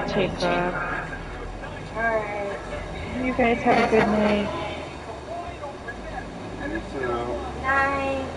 take off. Alright. You guys have a good night. You too. Night.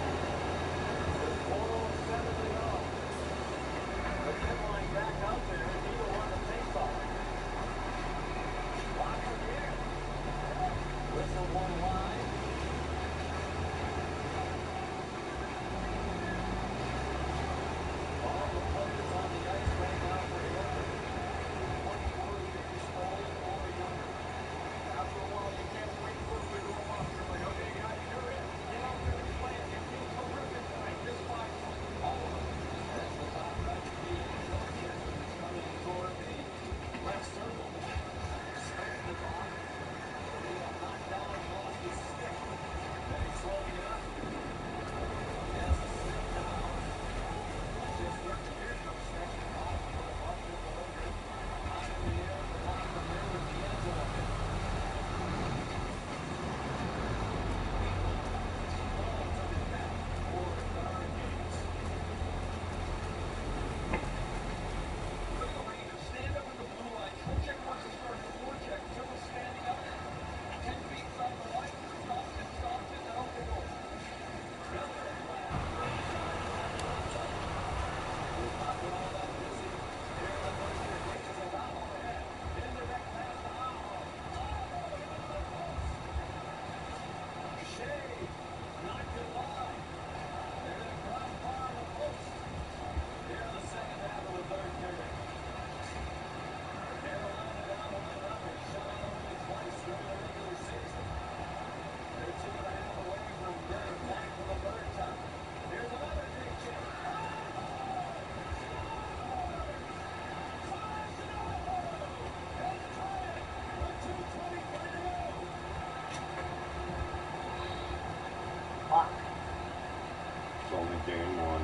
It's only game one.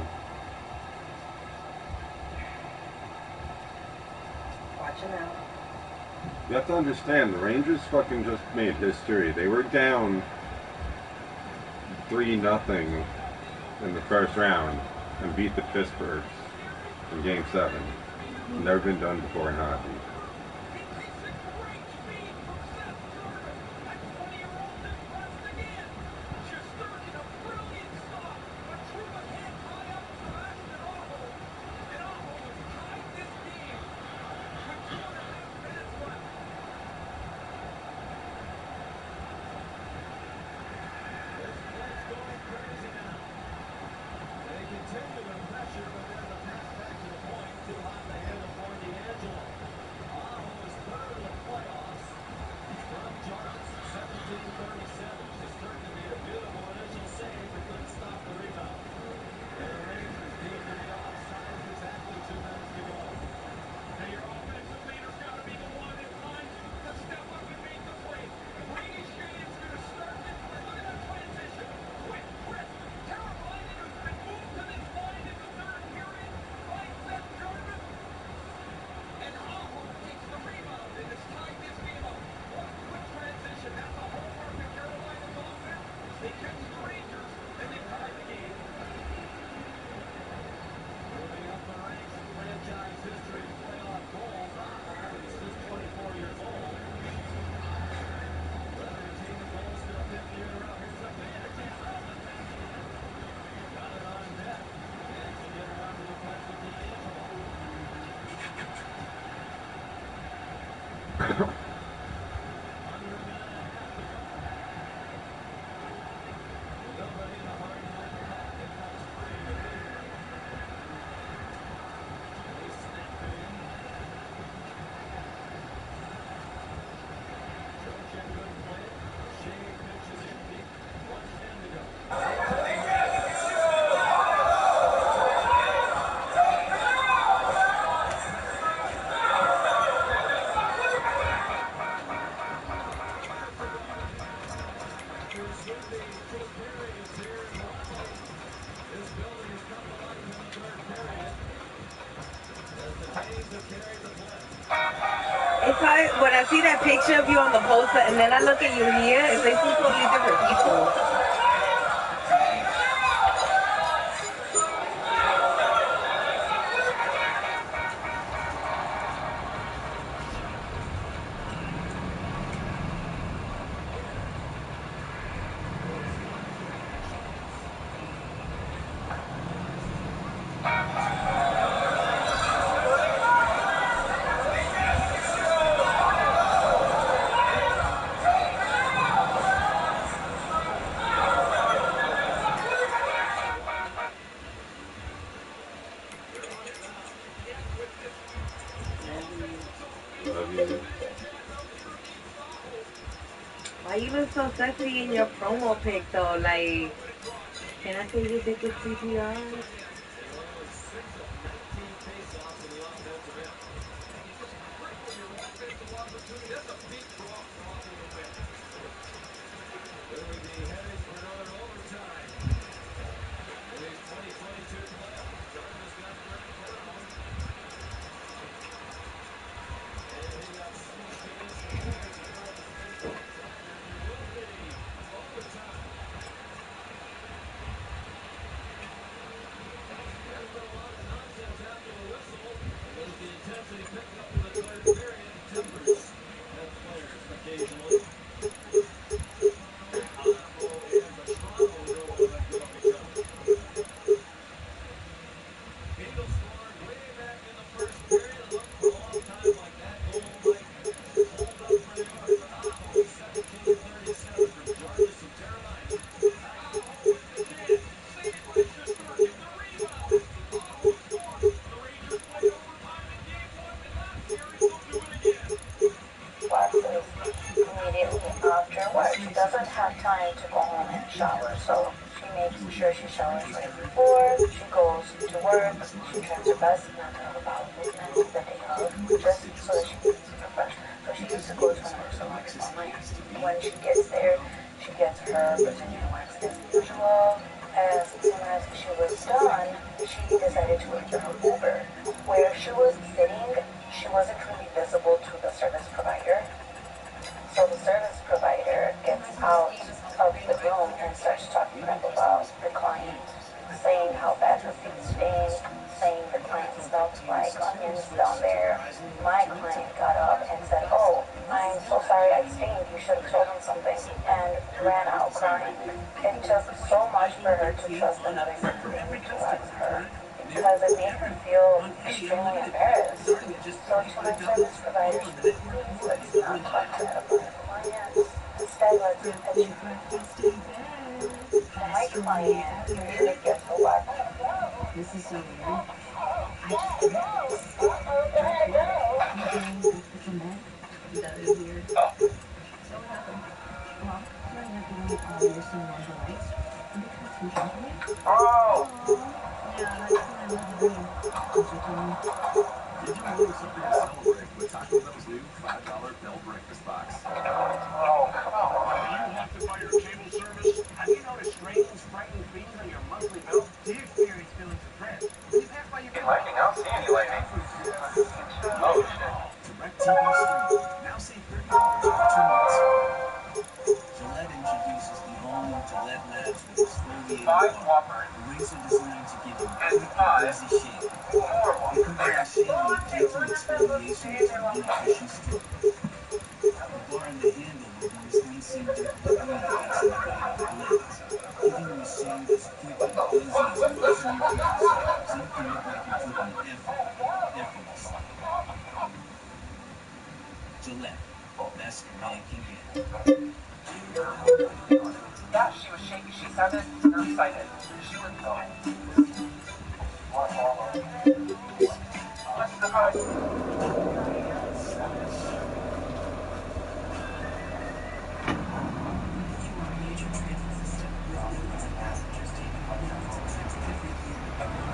Watch him out. You have to understand, the Rangers fucking just made history. They were down 3-0 in the first round and beat the Pittsburghs in Game 7. Never been done before in hockey. When I see that picture of you on the poster and then I look at you here, it's like two totally different people. Why you look so sexy in your promo pic though? Like, can I say you did good CPR? Classes immediately after work. She doesn't have time to go home and shower, so she makes sure she showers right before she goes to work. She tries her best not to have a bowel movement the day of, just so that she can refresh. So she used to go to another salon before mine. When she gets there, she gets her Brazilian wax as usual. As soon as she was done, she decided to enter her Uber. Where she was sitting, she wasn't really visible to the service provider. So the service provider gets out of the room and starts talking crap about the client, saying how bad her feet stink, saying the client smelled like onions down there. My client got up and said, "Oh, I'm so sorry I stained. You should have told him something," and ran out crying. It took so much for her to trust another human being towards her because it made her feel extremely embarrassed. So to my service provider, she said, "Please, let's not talk to her about her clients. Instead, let's educate." My client usually gets a lot. This is so weird. That is weird. So what happened? Well, right now you're seeing all the lights. Because we have me. Oh! Yeah, that's what I love to do. Did you tell me? Did you order something to celebrate with Taco Bell's new $5 Bell Breakfast Box? Oh, come on. Do you have to buy your cable service? Have you noticed strange, frightening fees on your monthly bill? Do you experience feelings of dread when you pass by your bill? Lightning, I don't see any lightning. Oh, shit. Direct TV streaming. Now save $30 for 2 months. Gillette introduces the all-new Gillette Labs with exfoliating Five bar. Whoppers The razor designed to give you and quick and five easy shave. more You Whoppers. combine shaving and gentle exfoliation with a nutrition stroke. The bar and the handle removes unseen dirt and debris that gets in the way of your blades, giving you a shave as quick and easy as brushing your teeth, so you can look like you're dripping effortlessly. Gillette, best a man can get. Yeah, she was shaky. She sounded excited. She was going. What's the price?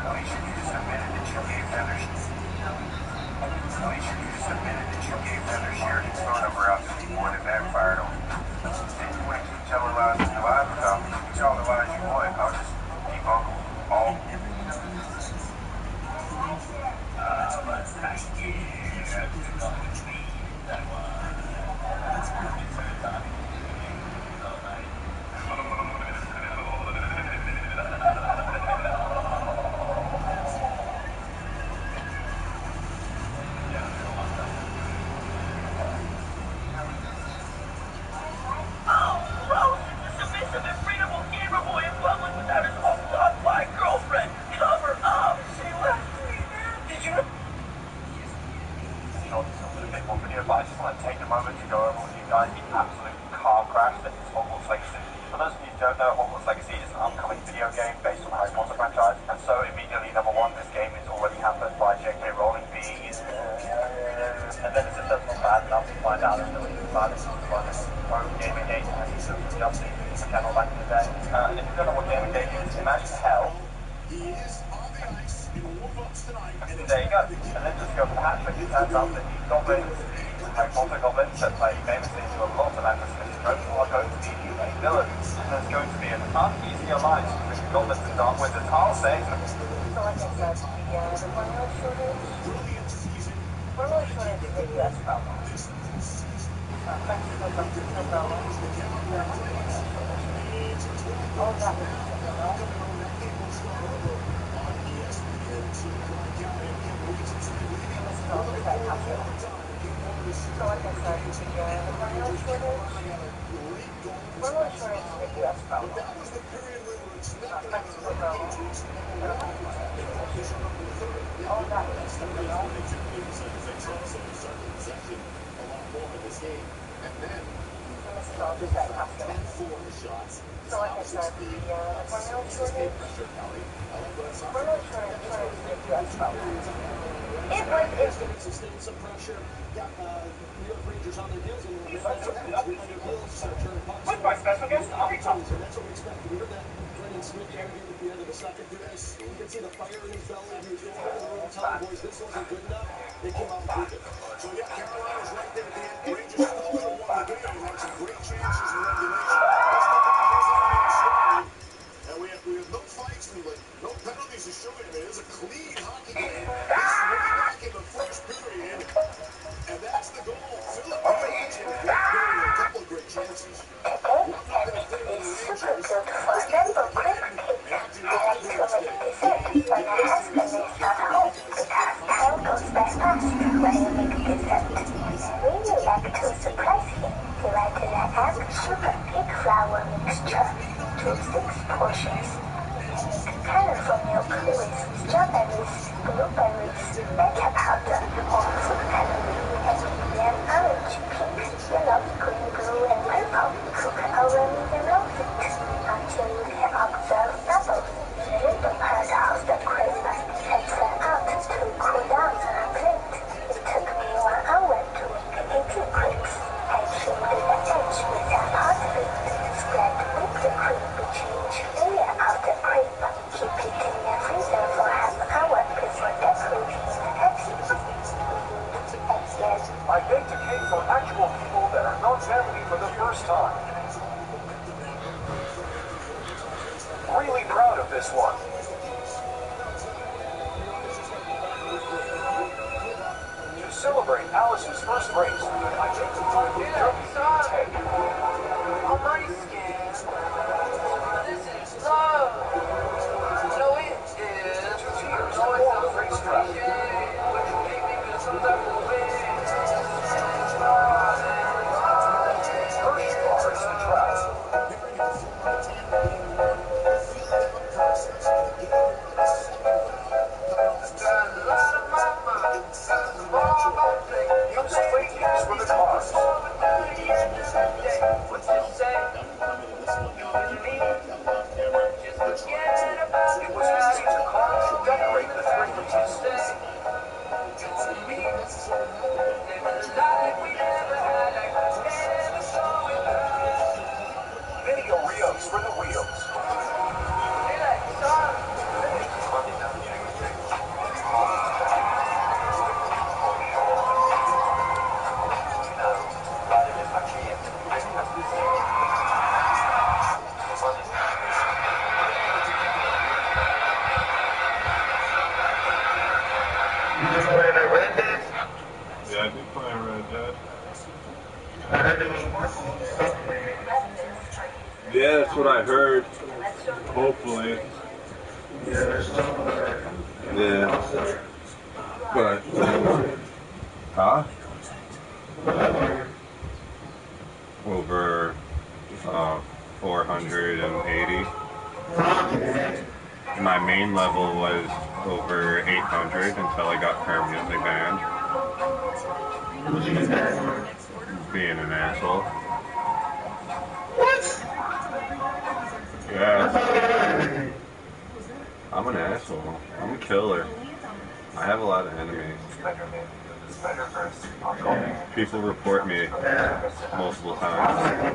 Alicia, you just admitted that you gave Heather. Alicia, you just admitted that you gave Heather Sheridan's phone number out to people and it backfired on you. If you want to keep telling lies in your life about me, you can tell the lies you want. I'll just keep Uncle all. That's right. There you go. And then just go for the hat trick. It turns out that the goblins, Harry Potter goblins that play famously to a lot of anti-Semitic tropes, are going to be a villain. And there's going to be an uneasy alliance between the goblins and dark wizards. I'll say. So like I said, the formula shortage, formula shortage is a US problem. Mexico comes to no problem. All that we need to know. So like I said, the formula shortage, formula shortage is a US problem. Mexico problem. All that we need to know. This is all just that hospital. So like I said, the formula shortage, formula shortage is a US problem. It was sustained some pressure, got New York Rangers on their heels a little bit. With my special guest, I'll be talking. And that's what we expected. We heard that Brendan Smith came in at the end of the second period. You can see the fire in his belly. He was going over the room telling boys this wasn't good enough. They came out and proved it. So yeah, Carolina's right there at the end. Rangers also won the game and had some great chances in regulation. And we have no fights, no penalties to show you. I mean, it was a clean hockey game. This is way back in the first period. And that's the goal. Philip Rangers getting a couple of great chances. One up in the third of the Rangers. remember quickly that actually deserves when your husband is not home because time goes by fast when you make a dessert. We would like to surprise him. He liked an egg, sugar, pig flour mixture, 2 6 portions. Colorful milk with strawberries, blueberries, baking powder, or food coloring, and medium orange, pink, yellow, green, blue, and purple. Cook over medium low heat until you can observe bubbles. The middle part of the crepe takes out to cool down on a plate. It took me 1 hour to make 18 crepes. I trimmed the edge with a pot lid. Spread whipped cream between each layer of the crepe. Keep it in the freezer for half an hour before decorating the edges. And yes, I baked a cake for actual people that are not family for the first time. Really proud of this one. To celebrate Allison's first race, I take the time to take. On my skin. This is love. No, it is. 2 years of long frustration, Which make me feel some type of way. Hershey bars the track. Used figures for the cars. What you say? You and me. Just forget about It was easy to carve and decorate the 3 for Tuesday. me. Living the life we never had. I could never show it back. Video Rios for the wheels. Feel like sun. Yeah, I did play Red Dead. Yeah, that's what I heard. Hopefully. Yeah. But, huh? Over 480. My main level was over 800 until I got permanently banned. Being an asshole. Yeah. I'm an asshole. I'm a killer. I have a lot of enemies. People report me multiple times.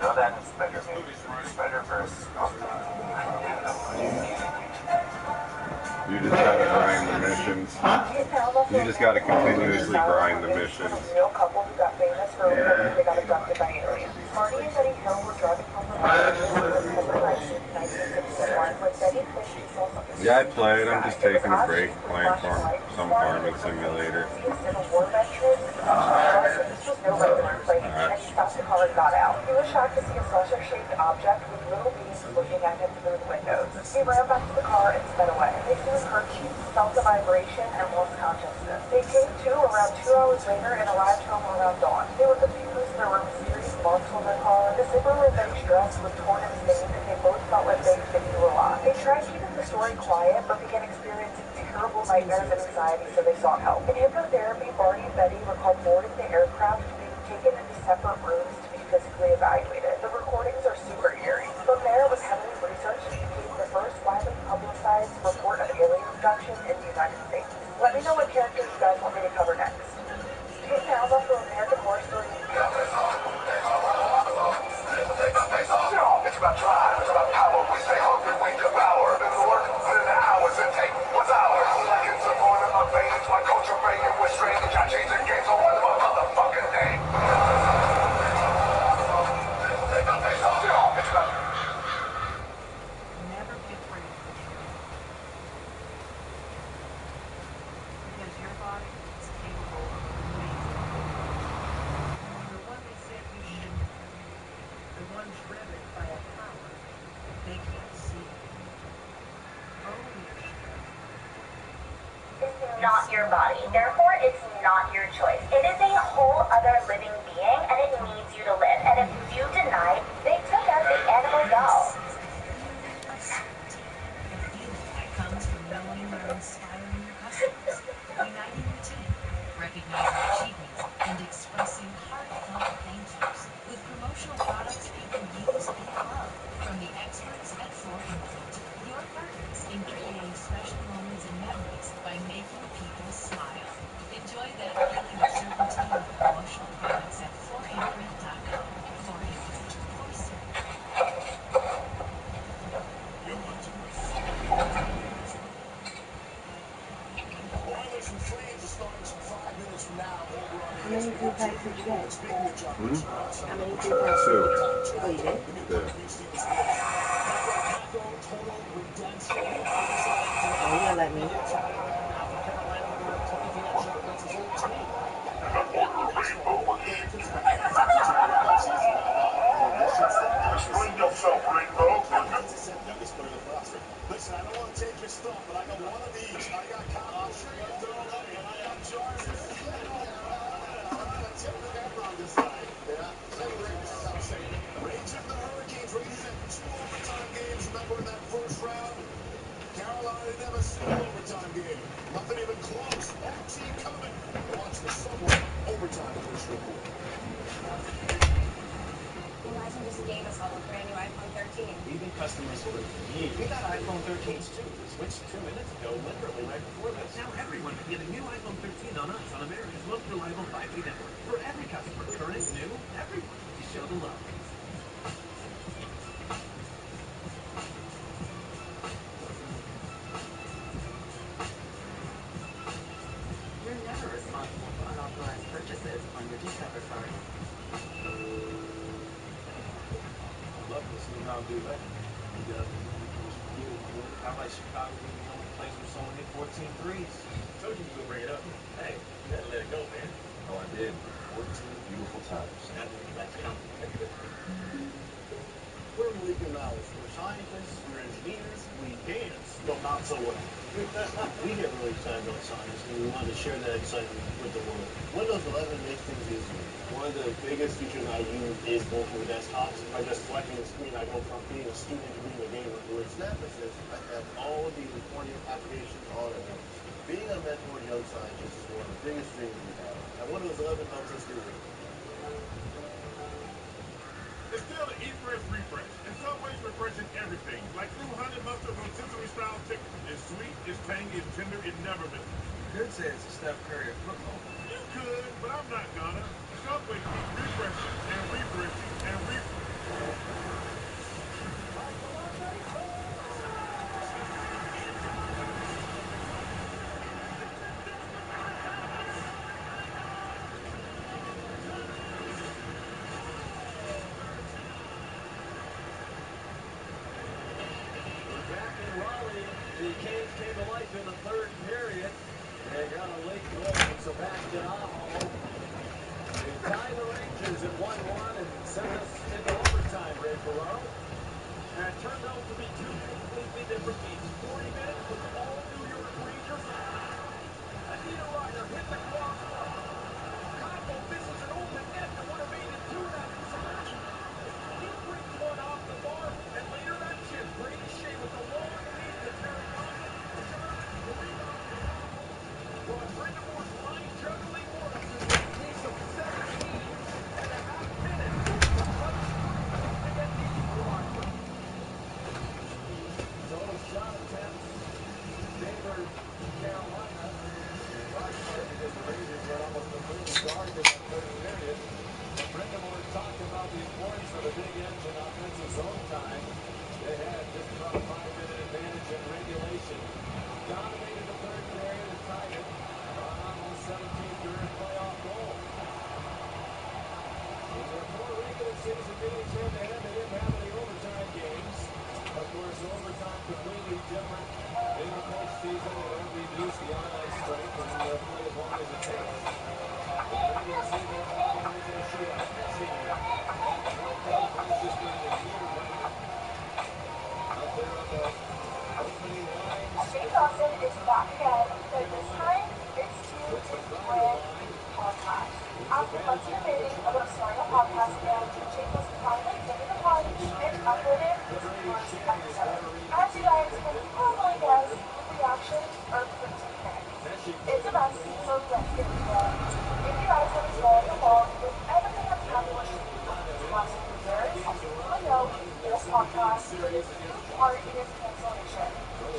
know that is Spider-Verse. You just gotta grind the missions. You just gotta continuously grind the missions. Real couple who got famous for reporting they got abducted by aliens. Marty and Betty Hill were driving home from Los Angeles on September 19, 1961 when Betty Fishy saw something. Yeah, I played. I'm just taking a break playing some farming simulator. Civil War veteran, this was no regular plane, and he stopped the car and got out. He was shocked to see a saucer-shaped object with little beams looking at him through the windows. He ran back to the car and sped away. They soon heard cheeks, felt the vibration, and lost consciousness. They came to around 2 hours later and arrived home around dawn. They were confused. There were mysterious marks on their car. The zipper where Betty's dress was torn and stained, and they both felt like they were alive. They tried keeping the story quiet, but began experiencing terrible nightmares and anxiety, so they sought help. In hypnotherapy, Barney and Betty recalled boarding the aircraft, being taken into separate rooms to be physically evaluated. The recordings are super eerie. From there, it was heavily researched and became the first widely publicized report of alien abduction in the United States. Let me know what characters you guys want me to cover next. Kate Alva from American Horror Story. It's about drive, it's about power. We stay hungry, we devour. Been to work, put in the hours, and take what's ours. Like it's a born in my veins, my culture banging with strange. I change the game, so what's my motherfucking name? Never be afraid of the truth. Because your body is capable of amazing things. The one that said you shouldn't have. The one driven by a power they can't see. Own your strength. It's not your body, therefore it's not your choice. It is a whole other living being, and it needs you to live. And if you deny, they took out the animal doll. Comes from knowing you're inspiring your customers, uniting your team, recognizing achievements, and expressing heartfelt thank yous with promotional products people use and love. From the experts at Implant, your partners in creating special moments and memories by making people smile. Enjoy that feeling of certainty with promotional products at ForImprint.com. ForImprint, for certain. Oilers and Flames are starting some 5 minutes from now over on How many food packs did you get? Speaking of John, How many food packs? Two. Oh, you did? Total redemption. Oh, you let me. Bring yourself, Ringo. Listen, I don't want to take your stuff, but I got one of each. I got Kyle, I'm sure you do, and I got Jarvis. On this side. Rage of the Hurricanes rated at 2 overtime games. Remember in that first round? Carolina didn't have a single overtime game. Nothing even close. That team coming. Watch the Subway overtime first report. Verizon just gave us all a brand new iPhone 13. Even customers for years. We got iPhone 13s too. Switched 2 minutes ago, literally right before this. Now everyone can get a new iPhone 13 on us on America's most reliable 5G network. For every customer, current, new, everyone, to show the love. You're never responsible for unauthorized purchases on your Discover card. I love to see how do that. How about Chicago being the only place where someone hit 14 threes? Told you to bring it up. Hey, you gotta let it go, man. Oh, I did. 14 beautiful times. That's coming. We're Malik and Malice. We're scientists, we're engineers, we dance, but not so well. We get really excited about science, and we want to share that excitement with the world. Windows 11 makes things easier. One of the biggest features I use is both for desktops. By just selecting the screen, I go from being a student to being a gamer. With Snapmessage, I have all of these recording applications all at once. Being a mentor to young scientists is one of the biggest dreams we have, and Windows 11 helps us do it. It's still the Eat Fresh refresh. In some ways, refreshing everything. Like new honey mustard rotisserie style chicken. It's sweet, it's tangy, it's tender, it never misses. You could say it's a Steph Curry of football. You could, but I'm not gonna. Subway keeps refreshing and refreshing and refreshing. Raleigh, the Canes came to life in the third period. They got a late goal from Sebastian Aho. They tie the Rangers at 1-1 and send us into overtime, Ray Ferraro. And it turned out to be two completely different games. 40 minutes with all New York Rangers. Anita Ryder hit the glove. Combo misses an open net that would have made it 2 that time. He brings one off the bar, and later that shift, Brady Shea with the long lead to Terry Rocket. The rebound for Aho. Well, Brendamore's line juggling works is a pace of 17.5 minutes to punch through to get the equalizer. Total shot attempts favored Carolina. Large part because the Rangers went almost completely dark in that third period. But Brindamore talked about the importance of the big engine offensive zone time. They had just about a 5-minute advantage in regulation. Dominated the third period and tied it on Aho's 17th career playoff goal. In their 4 regular season meetings head-to-head, they didn't have any overtime games. Of course, overtime completely different in the postseason. They don't reduce the on-ice strength and they'll play as long as it takes. In the regular season, they're playing the original shootout. Messi, that point double finishes for the needle-binder. Out there on the opening lines. Shane Dawson is back again, but this time it's to his brand new podcast. After months of debating about starting a podcast again, Shane has finally taken the plunge and uploaded his first episode. As you guys can probably guess, the reactions are pretty mixed. It's a mess, so let's get into it. If you guys have been following along with everything that's happened with Shane these last few years, you will know this podcast played a huge part in his cancellation.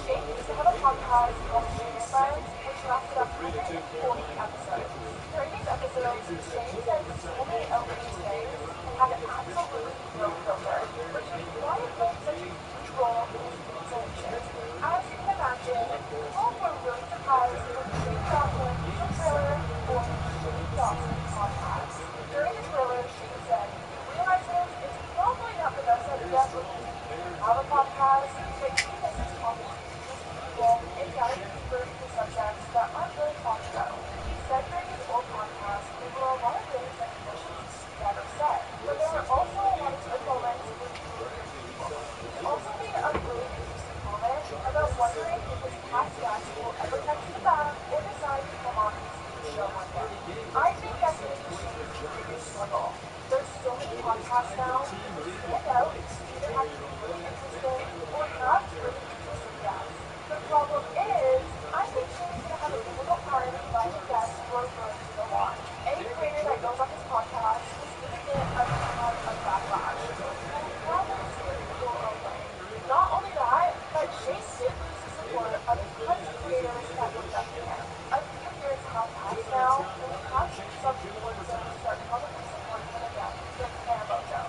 Shane used to have a podcast called Shane and Friends, which lasted 140 episodes. During these episodes, Shane said so many outrageous things and had absolutely no filter, which is why it played such a huge role in his cancellation. As you can imagine, people were really surprised when Shane dropped a teaser trailer for Shane Dawson's podcast. During the trailer, Shane said he realizes it's probably not the best idea for him to have a podcast, but he misses talking to interesting people and diving deeper into subjects that aren't really talked about. He said during his old podcast, there were a lot of things that he wishes he never said, but there were also a lot of good moments with really good people. He also made a really interesting comment about wondering if his past guests will ever text him back or decide to come on his new show one day. I've been guessing Shane's biggest struggle. There's so many podcasts now, to stand out, you either have to be really interesting or have really interesting guests. The problem is, I think Shane's going to have a difficult time finding guests who are willing to go on. Any creator that goes on his podcast is going to get a ton of backlash, and he will probably steer people away. Not only that, but Shane did lose the support of tons of creators that looked up to him. A few years have passed now, and we have seen some influencers start publicly supporting him again, like Hannah Mojo.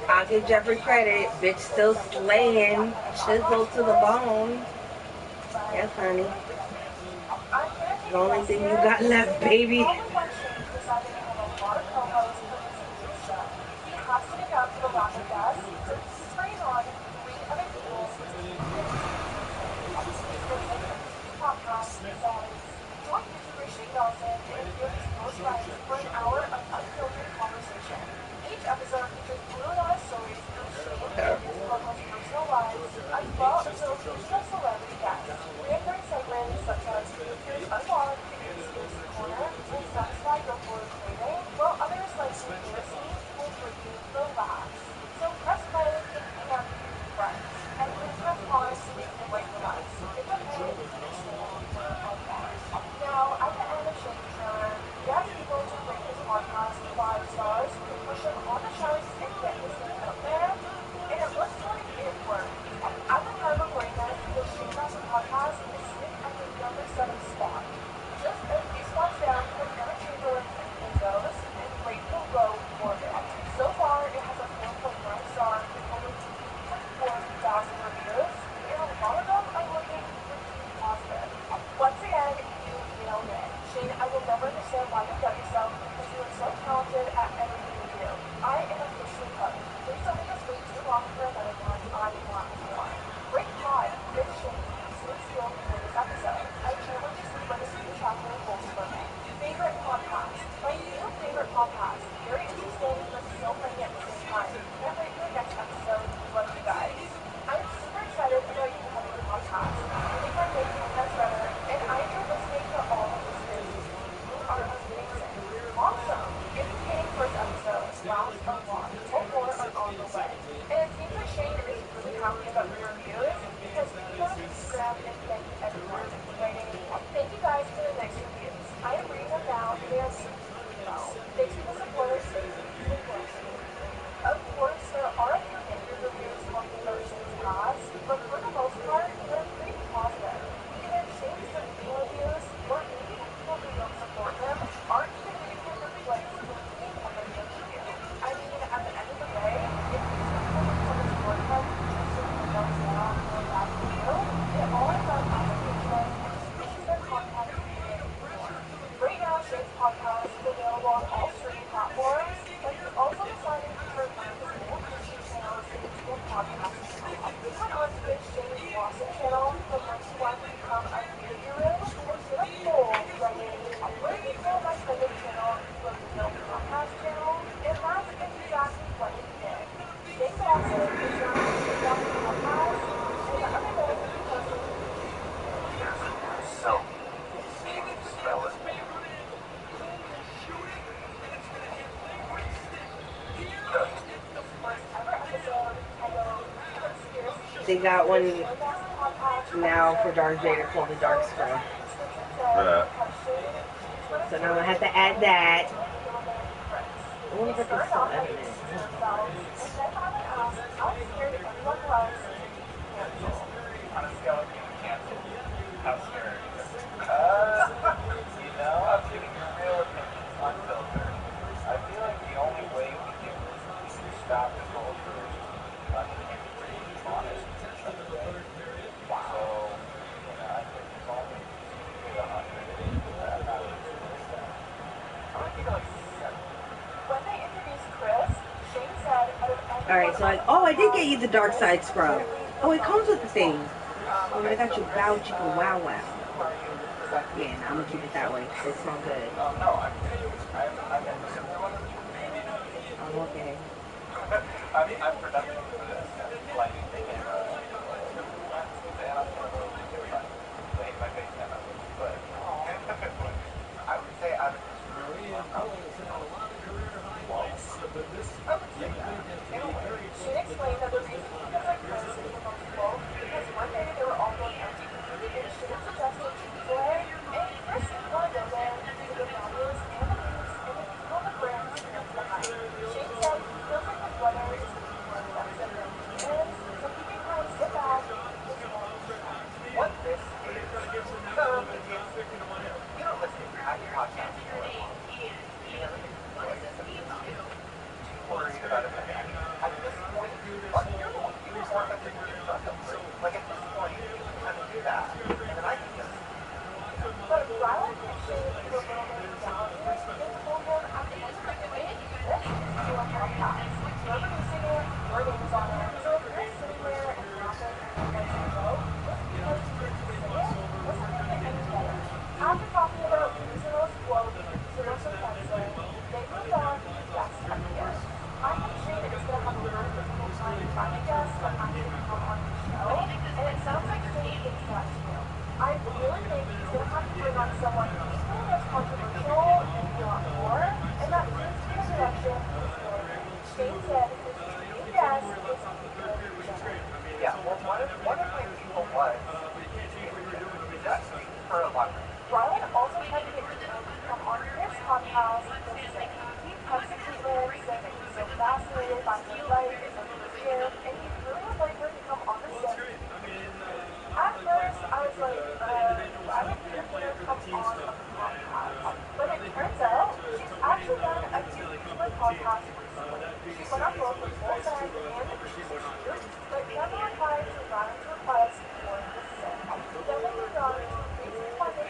I'll give Jeffrey credit. Bitch still slaying. Chisel to the bone. Yes, honey. The only thing you got left, baby. Probably why Shane decided to have a lot of co-hosts for his new show. He has to make up for the lack of guests, so he's bringing on 3 other people to keep him interesting. The name of his new podcast says, join YouTuber Shane Dawson and a few of his close friends for an hour of unfiltered conversation. Each episode features brutally honest stories of Shane and his co-hosts' personal lives, as well as those of celebrity guests. Recurring segments such as Features Unlocked, Conspiracy Corner will satisfy your horror craving, while others like Conspiracy will bring you the laughs. So press play and hang out with your friends, and please press pause so you can wait with us. It's okay if you understand we're on pause. Now, at the end of Shane's trailer, he asked people to rate his podcast 5 stars to push him on the charts and get his name out there, and it looks like it worked. At the time of recording this, the Shane Dawson podcast is sitting at the number 7 spot, just a few spots down from Emma Chamberlain's Amigos and right below Orbit. So far, it has a 4.9 star with over 2.4,000 reviews, and a lot of them are looking pretty positive. Once again, you nailed it. Shane, I will never understand why you dug yourself because you are excited at everything you do. I am officially hooked. Please don't make us wait too long for another one. I want more. Great pod. Good Shane. Smooth steal for this episode. I can't wait to see where this new chapter holds for me. Favorite podcast. My new favorite podcast. Very interesting, but so funny at the same time. Can't wait for the next episode. Love you guys. I'm super excited about you becoming a podcast. You make my day 10 times better, and I enjoy listening to all of the series. You are amazing. Awesome. Entertaining first episode. Last a lot. Hope more are on the way. And it seems like Shane is really happy about your reviews because he put on Instagram and thanked everyone, writing, thank you guys for the nice reviews. I am reading them now and they are super well. Thanks for the support. Really bless you. Of course, there are a few negative reviews talking about Shane's past, but for the most part, they're pretty positive. Either Shane's deleting reviews, or maybe the people who don't support him aren't even giving him the clicks to leave a negative review. I mean, at the end of the day, if these people would come and support him just so he knows down or a bad review, it all is about application and just makes their content even more. Right now, Shane's podcast is available on all streaming platforms, but he's also decided to turn one of his old YouTube channels into a podcast channel. He went on to his Shane's Lawson channel from where he wanted to become a beer guru and did a poll writing, would it be cool if I started a channel to a video podcast channel? And that's exactly what he did. Shane Lawson is now on Shane Lawson Podcast, and the other day he posted So, can you spell it? first ever episode titled Conspiracy. They got one Shane Lawson Podcast now for Dark Vader called the Dark Scroll. So now I have to add that. I wonder if I can still edit it. On a scale of being canceled, how scared are you? I'm giving you real opinions, unfiltered. I feel like the only way we can stop the culture is just let the be honest with each other, right? So, I think it's only with 100 that I would I would give it like 7. When they introduced Chris, Shane said, Alright, so I did get you the Dark Side Scrub. Oh, it comes with the thing. Oh, I got you Bow Chicka Wow Wow. Yeah, I'm gonna keep it that way. It smells good. No, I've got the similar one. Oh, okay. I'm productive for this. Lighting the camera. And I'm going to they hate my face camera. But I would say out of this room, Shane explained that the reason he was like Chris is among people because one day they were all going out to eat and Shane suggested Chick-fil-A and Chris didn't want to go there due to the values and the beliefs and the people the brand stands behind. Shane said he feels like his weather is becoming more expensive than he is, so he can kind of sit back and keep his morning strong. what this is, you don't listen to your podcast for a long time. Too worried about it. At this point, you're the one who wants to do something. Like at this point, you can kind of do that, and then I can just. But Rylan and Shane were a little bit validated and told him at the end of the day, this is your podcast. You're producing it, your name's on it, so if you're sitting there and laughing and letting it go, just because you didn't say it doesn't make it any better. After talking about Mizuno's quote, Mizuno's offensive, they moved on to guest ideas. I think Shane is going to have a really difficult time finding guests that actually come on the show, and it sounds like Shane thinks that too. I really think he's going to have to bring on someone equally as controversial, if not more, and that seems to be the direction he's going in. Shane said his dream guest is Caitlyn Jenner. Yeah, well, one of my people was. That's for a lot of reasons. Rylan also tried to get Caitlyn to come on his podcast, The Sing. He texted Caitlyn saying that he's so fascinated by her life as a career, and he really would like her to come on The Sing. At first, I was like, why would Caitlyn come on a podcast? But it turns out she's actually done a few YouTuber podcasts recently. She went on both with Full Send and She's Cute, but never replied to Rylan's request for The Sing. Then they moved on to Reasons Why They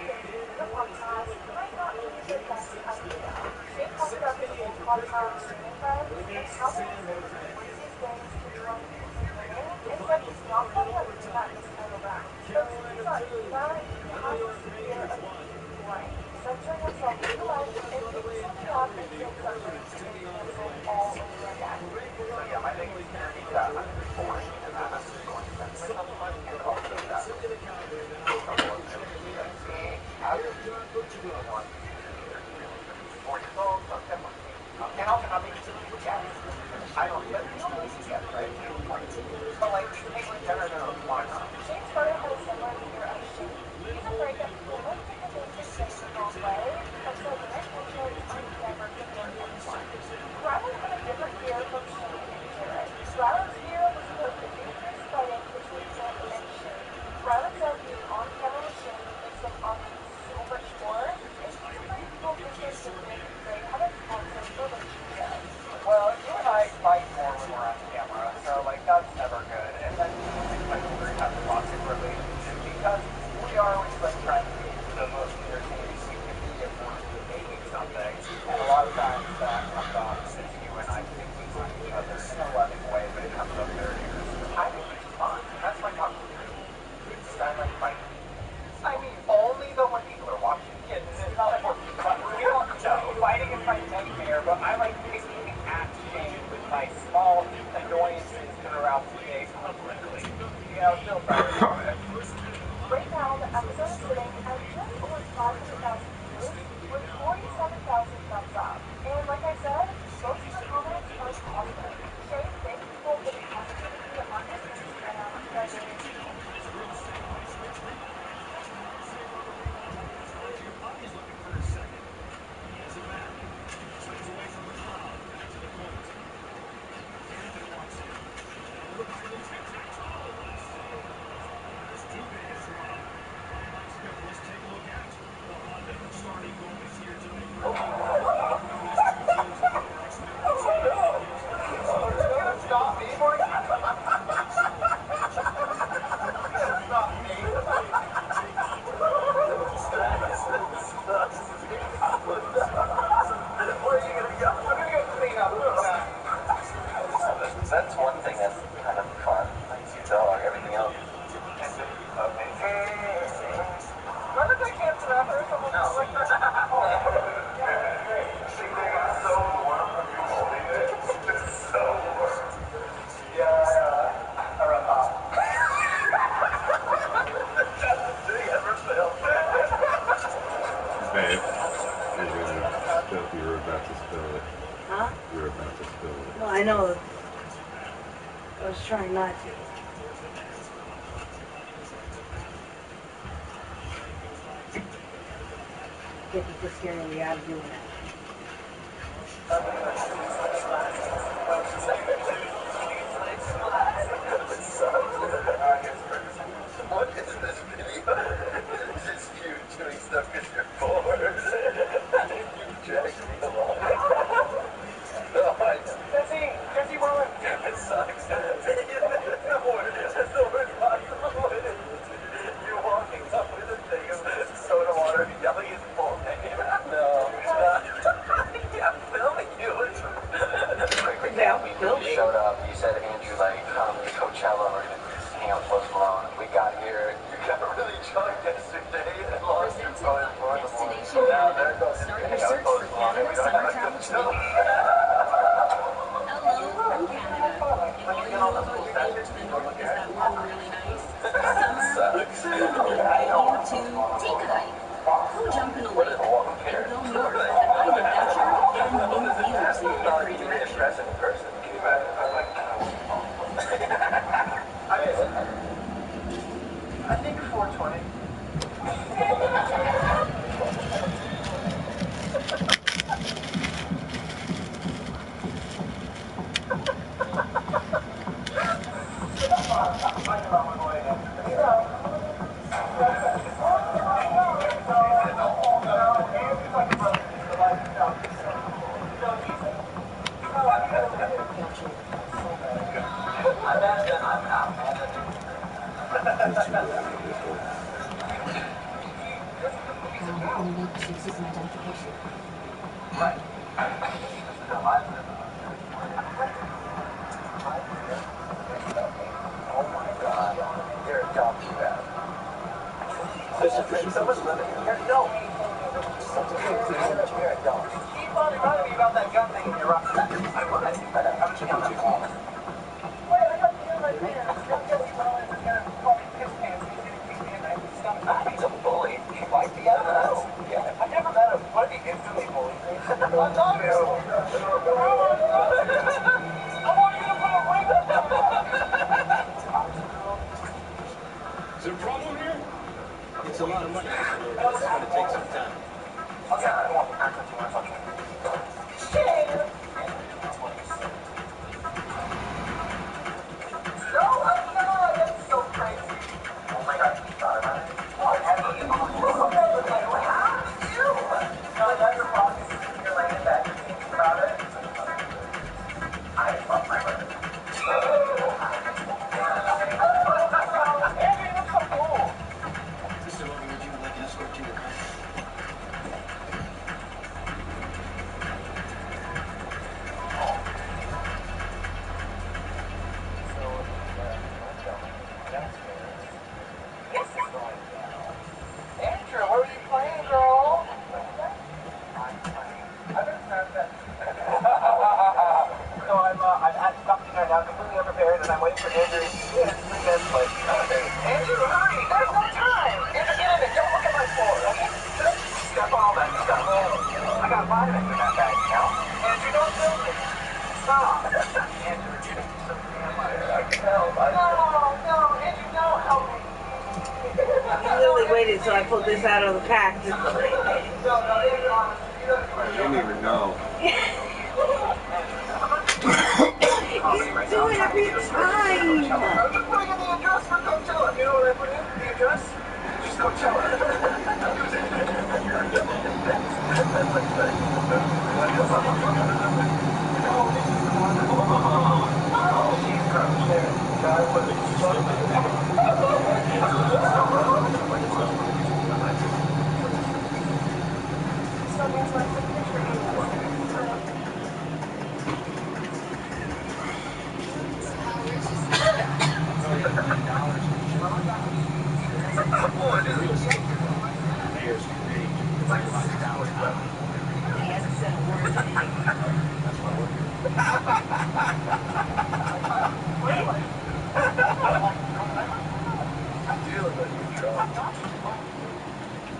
watch my own streaming friends, and how they would say the craziest things to you on streaming. It's like it's not fun like that this time around. But besides that, you have this fear of being boring, censoring yourself too much, and being something up and feeling suffering and canceling all over again. So yeah, my biggest fear is that I'm just boring and that I'm just going to censor myself too much and also that someone else can see as a one 4 years old, so 10 months. And also not being yes. I don't but you don't need to guess, right? But like Caitlyn Jenner knows why not. Shane's brother had a similar fear of Shane. He's afraid that people might take the things he's saying the wrong way, or so their intentions on camera could hurt anyone. Rylan had a different fear from Shane and Jared. Rylan's fear was about the dangerous fighting between him and Shane. Rylan said being on camera with Shane makes them argue so much more, and he's afraid people think they're different because they have a toxic relationship. Well, you and I fight more when we're on camera, so like that's never good. And then people think like we have a toxic relationship because we are always like trying to be the most entertaining we can be if we're making something. And a lot of times that comes off as you and I thinking on each other in a loving way, but it comes up very I think it's fun. That's my toxic relationship. I like fighting. I mean, only though when people are watching. Yeah, it's not like no, fighting is my nightmare, but I like picking at Shane with my small annoyances throughout the day publicly. You know, still better about it. Right now, the episode is sitting at just over 500,000 views with 47,000 thumbs up. And like I said, most of the comments are positive. Shane thanks people for the positivity on his Instagram that they That's one thing that's kind of fun. Like your dog, everything else. Remember that cancer ever? Someone else like that? So warm. So warm. Yeah, or a pop. That's the thing ever failed. Babe, you were about to spill it. Huh? You were about to spill it. No, I know. I was trying not to. Get the scaring me out of doing that. What is this video? It's you doing stuff because you're bored. You dragged me along. No, I know. Jesse, Rowan. It sucks. That's the worst possible. You're walking up with a thing of soda water and yelling his full name. No, it's not. Yeah, I'm filming you. Yeah, Bill showed up. You said Andrew like come to Coachella or hang out with Post Malone. We got here. You got really drunk yesterday and lost your phone for the morning. Now there goes Start your search for Canada Summer Travel Today. Hello from Canada. If all you know about your neighbor to the north is that we're really nice, summer, it's time to take a hike. Go jump in a lake and go north with an adventure and new views in every direction. I think 420. Only need to seek an identification. Right. Oh my God. You're a dumb bad. Someone's living here. No. You're a dumb. Keep on reminding me about that gun thing in your rock. I would. I'm just going to call. Wait, I got the other idea. Don't tell me when I was going to call me piss pants. He's going to kick me in the stomach. He's a bully. He liked the evidence. Yeah. I never met him. What did he instantly bully me? I love you. I want you to put a ring on it. Is there a problem here? It's a lot of money. It's going to take some time. Okay, I don't want to act like you want to fuck me. Shit! No, I'm not! That's so crazy. Oh my God, you thought about it? What have you? How did you? No, that's your problem. You're laying in bed, you're thinking about it. I fucked my brother. Andrew, you look so cool. Mr. Logan, would you like an escort to your car? Andrew, what are you playing, girl? I've been Snapchat. So I'm at something right now, completely unprepared, and I'm waiting for Andrew. He has 3 minutes left. Andrew, hurry! There's no time! Andrew, get in it! Don't look at my floor, okay? Just step on all that stuff. I got vitamins in that bag, you know? Andrew, don't film me. Stop. Andrew, you're just so damn I can tell. No, Andrew, no, help me. You literally waited till I pulled this out of the pack. I don't even know. You do it every time. I'm just putting in the address for Coachella. You know what I put in? The address? Just Coachella. Oh, she's gross. There. I put it.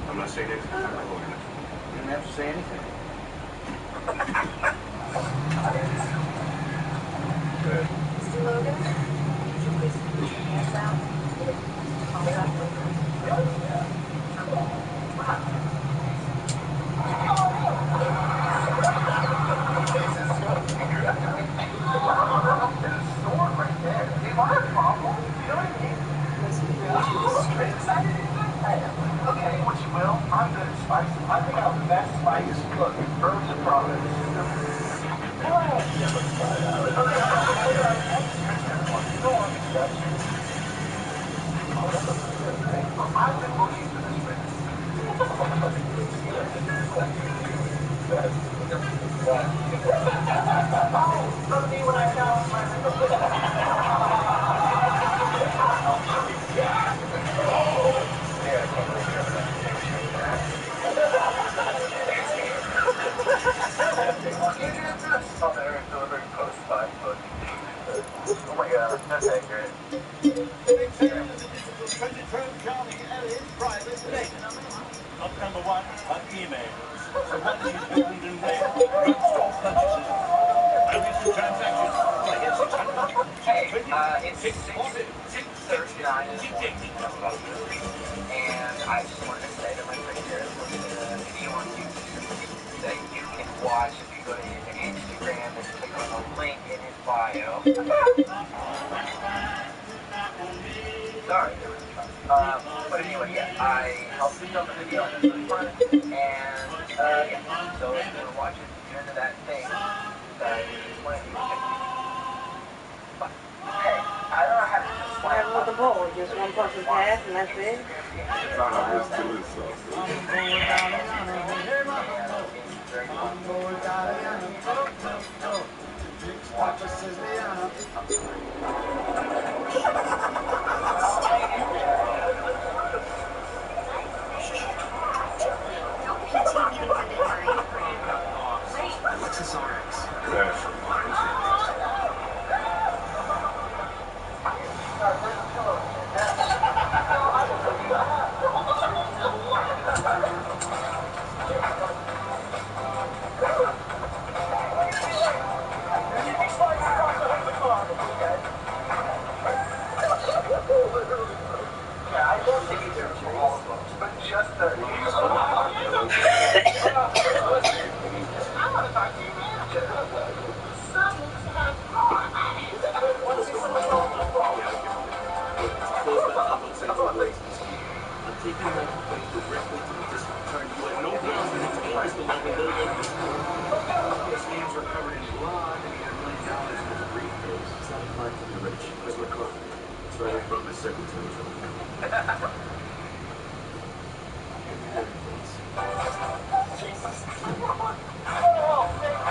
I'm not saying anything. I'm not going to. You didn't have to say anything. Good. Mr. Logan, would you please put your hands out? I'll be back later. There's a sword right there. Am I a problem? You know what I mean? Must be really too strict. Okay, what you will. I'm good at spice. I think I'm the best spice. Look, herbs and province. I've been looking for this witness. Oh, look me when I found my Oh, they're delivering post 5 foot. Oh my God, that's accurate. County and his private thing. Up number 1 on emails. So what is he doing in there? Drugstore purchases. No recent transactions. I get 600. Hey, it's 6:39 in the morning. And I just wanted to say that my friend here posted a video on YouTube that you can watch if you go to his Instagram and click on the link in his bio. Sorry. But anyway, yeah, I helped him film the video and it was really fun. And, yeah, so if you want to watch it, if you're into that thing, just want to do it. But, hey, I don't know how to just What with the bowl? Just one person pass and that's it? It's not obvious to it, so.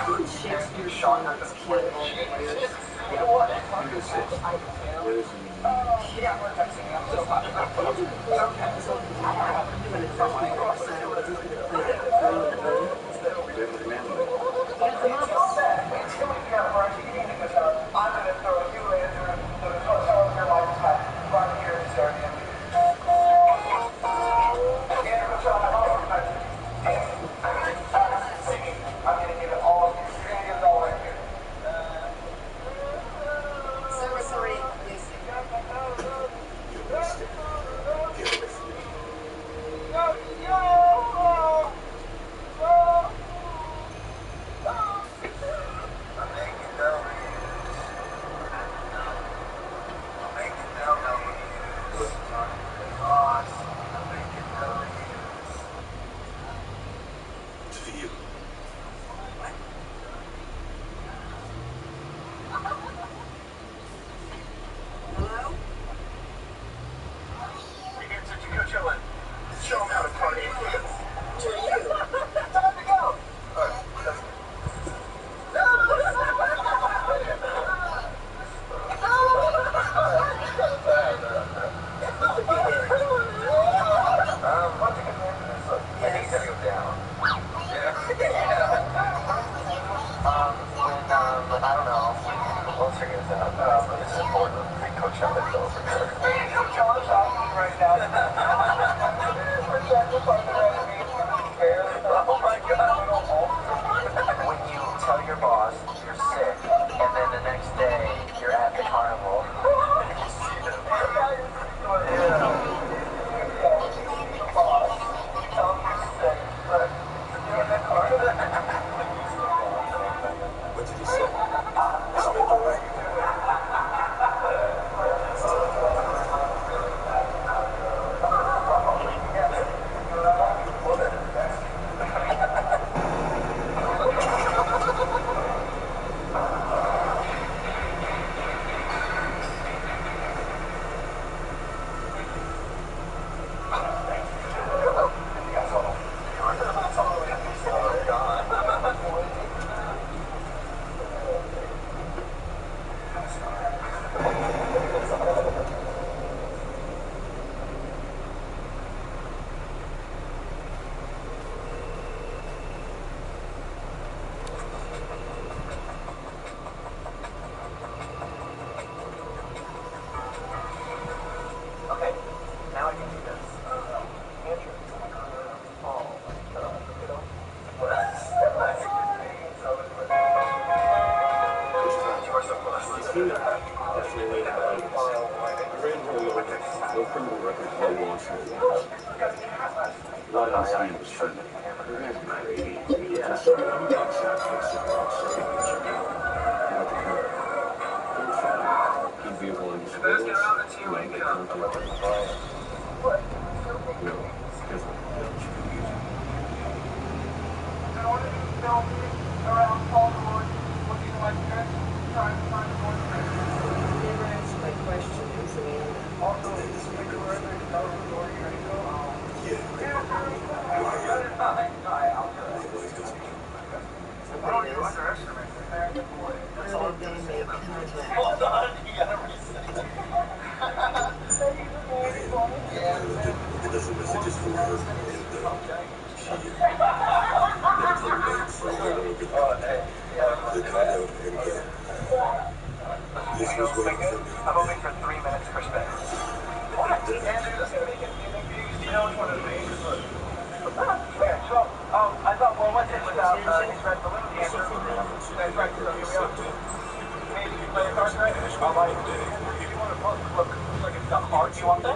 Didn't Shakespeare say let's kill all lawyers? Yeah. Where is he? Andrew before was on doing a documentary decided that he's going to play the girl in the movie. Where the commander? He got the mouse. I'm going to throw you into the total of your lifetime right here in Serbia. I'm going to give it all of you. You're going to give it all right here. Sorry, please. You're wasted. Get away from me. It's for you. Hello? We get to go chillin'. Show them how to party. To you. Time to go. Once you get the incidents, look, I think it's gonna go down. I don't know. We'll figure this out. This is important. Coachella's over. Coachella's off right now. Oh my God. When you tell your boss you're sick, and then the next day you're at the carnival. What did he say? Spit the way. Okay, now I can do this. Andrew. Oh my God. You are so close. Definitely laid out on this. I ran her over. No criminal record, no lawsuit. What else do you should? Her hands are crazy. Just so I'm not satisfied. He'd be able to surveillance. You might make contact with the file. No, because of the bill she could use it. In order to film around Baltimore, looking like this, trying to find more things. Never answered my question, Anthony. Also, make sure everybody's know where you're ready to go. Oh, you underestimated me there. That's all I'm They gonna make say. contact. Hold on, you gotta reset. It doesn't messages for her, and she never told me for a little bit. The condo and again. This was waiting for me. I'm hoping for 3 minutes per spin. What? Andrew, that's gonna make it confused. You know which one of the pages was? Okay, so, I thought, well, what's it without his red balloon, Andrew? That's right, so here we are. Maybe you play a card tonight? I'll buy you. If you want to look, looks like it's got hearts. You want that?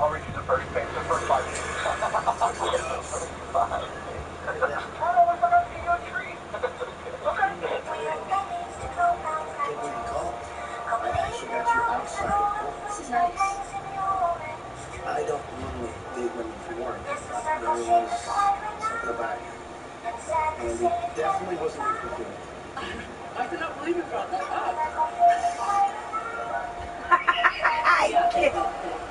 I'll read you the first page, the first 5 pages. Oh, I forgot to get you a treat. Okay. I actually got you outside of home. This is nice. I don't normally date women for work. There was something about you. And it definitely wasn't your perfume. I cannot believe you brought that up. I can't.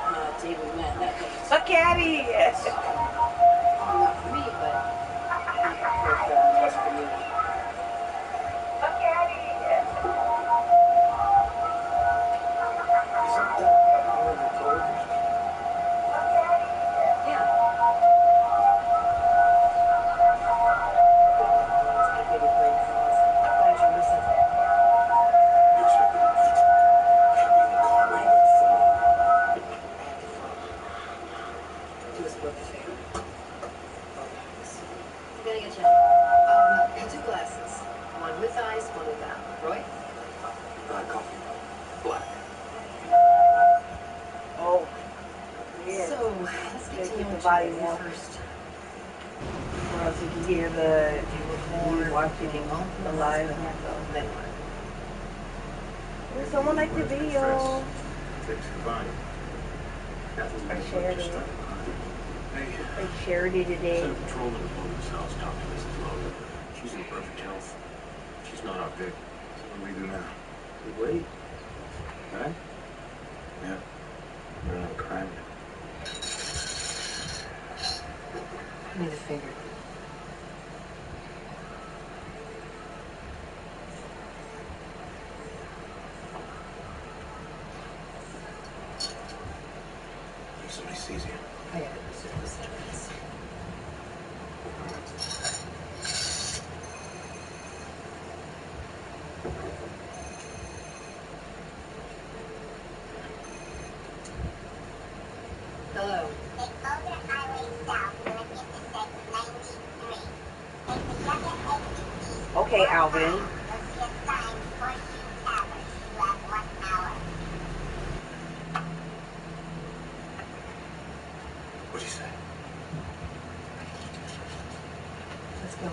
caddy. Oh, not for me, but if it was for you. A caddy. Isn't that one of your coworkers? Yeah. I figured great cause. Why don't you listen? Looks like it was. Can't be in the car waiting on the phone. I have the phone. Do us both a favor. Both of us. I'm gonna get you 2 glasses. One with ice, one without. Roy? Coffee. Black. Oh, yeah. So, let's get to Keep know the each body other warm. first. Or else you can hear the Born watching the live. Then what? Would someone like the video? Takes the body. Catherine's I made shared just it. started behind. Hey, I shared it today. send a patrolman to Logan's house. Talk to Mrs. Logan. She's in perfect health. She's not our pick. So what do we do now? We wait. Right? Yeah. We're not crime. Give me the finger. If somebody sees you. I gotta preserve this evidence. Hello. Okay, Alvin. What'd you say? Let's go.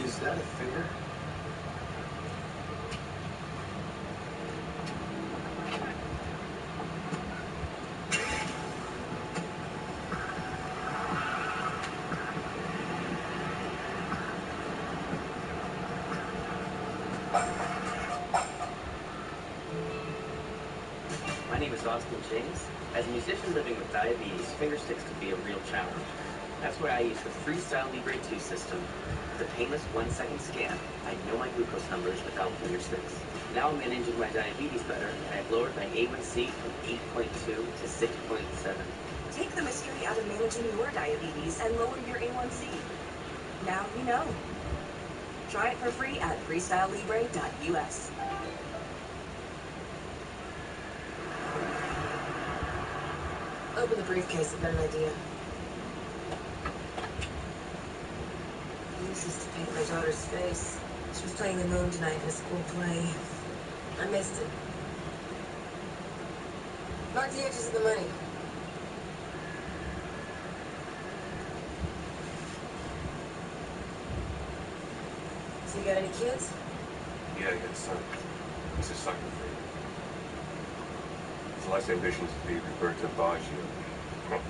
Is that a finger? My name is Austin James. As a musician living with diabetes, finger sticks can be a real challenge. That's why I use the Freestyle Libre 2 system. With a painless 1-second scan, I know my glucose numbers without finger sticks. Now I'm managing my diabetes better, and I've lowered my A1C from 8.2 to 6.7. Take the mystery out of managing your diabetes and lower your A1C. Now you know. Try it for free at freestylelibre.us. Open the briefcase, I've got an idea. This is to paint my daughter's face. She was playing the moon tonight in a school play. I missed it. Mark the edges of the money. So you got any kids? Yeah, I got a son. He's a sucker for you. His last ambition is to be Roberto Baggio. Come on.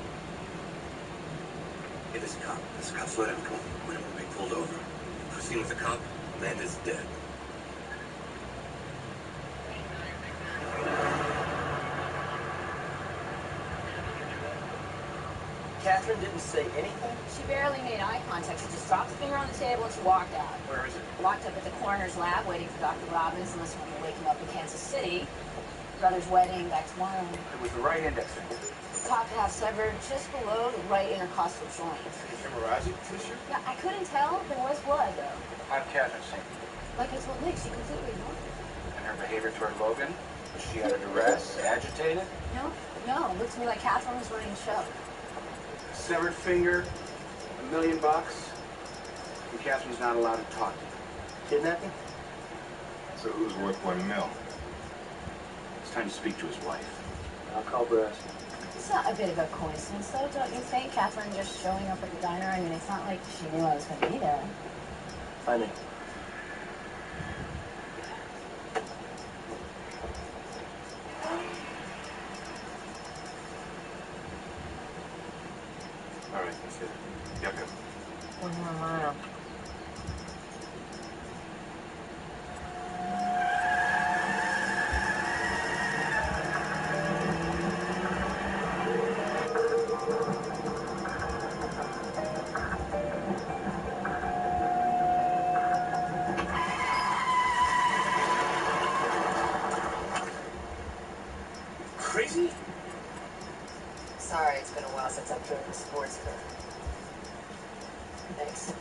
Hey, this cop. This cop, slow down. Come on. We're gonna be pulled over. Proceeding with the cop. Man is dead. Catherine didn't say anything? She barely made eye contact. She just dropped the finger on the table and she walked out. Where is it? Locked up at the coroner's lab waiting for Dr. Robbins unless when we wake him up in Kansas City. Brother's wedding back tomorrow. It was the right index finger. Top half severed just below the right intercostal joint. Hemorrhagic tissue? Yeah, I couldn't tell. There was blood, though. How'd Catherine seem? Like I told Nick, she completely ignored it. And her behavior toward Logan? Was she under duress, agitated? No. It looked to me like Catherine was running the show. Severed finger, $1 million, and Catherine's not allowed to talk to you. Kidnapping? So who's worth $1 million? It's time to speak to his wife. I'll call Brass. It's not a bit of a coincidence, though, don't you think? Catherine just showing up at the diner. I mean, it's not like she knew I was going to be there. Funny. 1 more mile. Crazy? Sorry, it's been a while since I've driven a sports car. Thanks.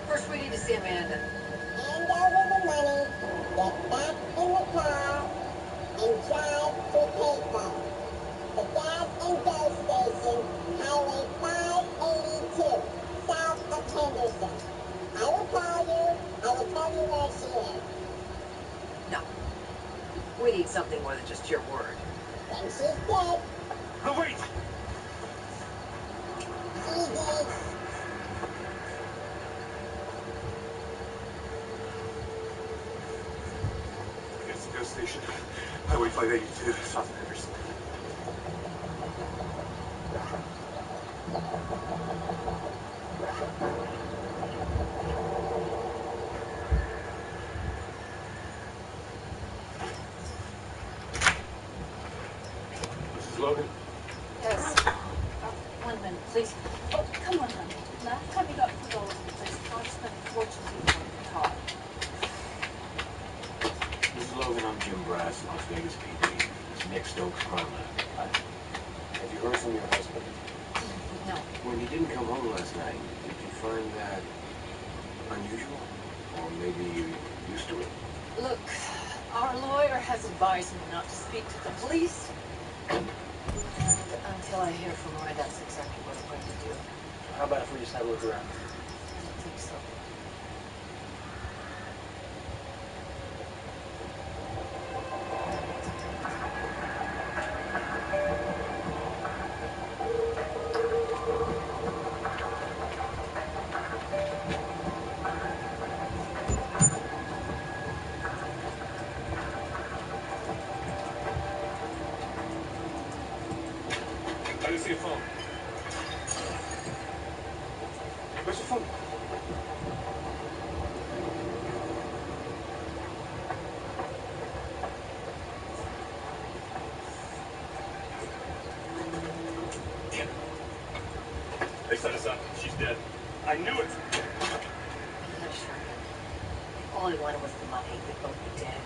First, we need to see Amanda. Hand over the money, get back in the car, and drive to PayPal. The gas and go station, Highway 582, south of Henderson. I will call you. I will tell you where she is. No. We need something more than just your word. Then she's dead. No, wait! Easy. It's the gas station. Highway 582, south of Henderson. Mrs. Logan? Yes. 1 minute, please. Oh, come on, honey. Last time we got pulled over in the place, I spent a fortune on the car. Mrs. Logan, I'm Jim Brass, Las Vegas PD. It's Nick Stokes, crime lab. Have you heard from your husband? No. When he didn't come home last night, did you find that unusual? Or maybe you used to it? Look, our lawyer has advised me not to speak to the police. Until I hear from Roy, that's exactly what I'm going to do. How about if we just have a look around? I don't think so. I didn't see a phone. Where's your phone? Damn it. They set us up. She's dead. I knew it. Yeah, sure. All he wanted was the money. They'd both be dead.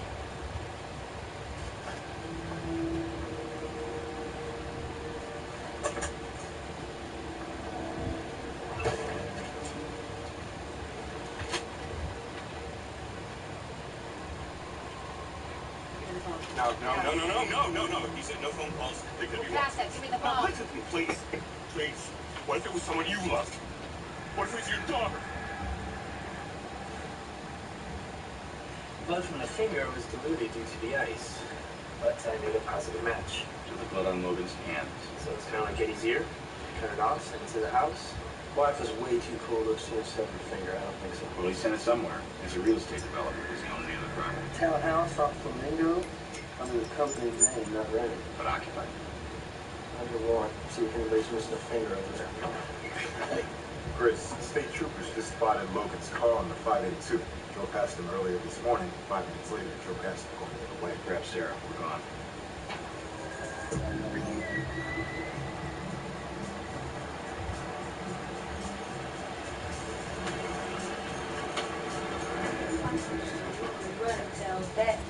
No. He said no phone calls. They could be Pass that. Give me the Now phone. listen to me, please. Please. What if it was someone you loved? What if it was your daughter? Blood from the finger was diluted due to the ice, but I made a positive match. To the blood on Logan's hands. So it's kind of like Eddie's ear. Cut it off, send it to the house. Wife is way too cool to exchange separate finger. I don't think so. Well, he sent it somewhere. It's a real estate developer who's the owner of the property. Townhouse off Flamingo, under the company's name, not rented. But occupied. Under warrant. See if anybody's missing a finger over there. Hey, Chris, state troopers just spotted Logan's car on the 582. Drove past him earlier this morning. 5 minutes later, drove past him going the other way. Grab Sarah. We're gone.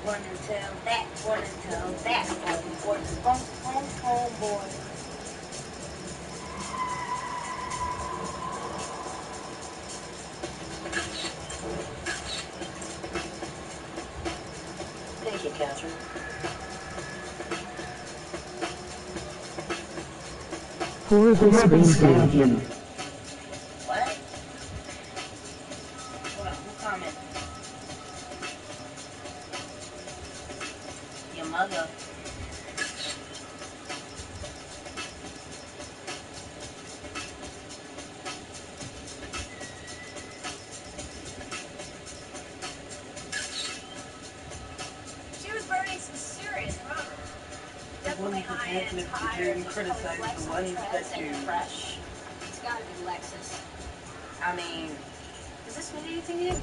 one and tell that one and tell that one. Boy. Thank you, Catherine. Horrible Space Stadium. What? Who commented? Your mother. She was burning some serious rubber. Definitely Women high-end who tires. criticize the ones that do. Fresh. It's gotta be Lexus. I mean, Does this mean anything to you?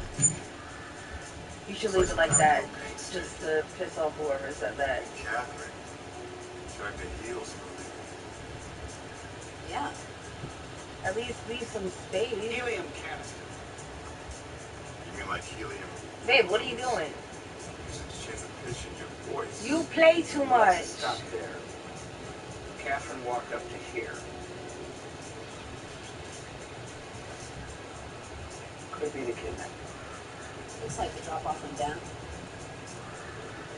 you should leave it like that, just to piss off whoever said that. Catherine, trying to heal something. Yeah. At least leave some space. Helium canister. You mean like helium? Babe, what are you doing? Such a chance of pitching your voice. You play too much. Stop there. Catherine walked up to here. Could be the kidnapping. Looks like the drop-off went down.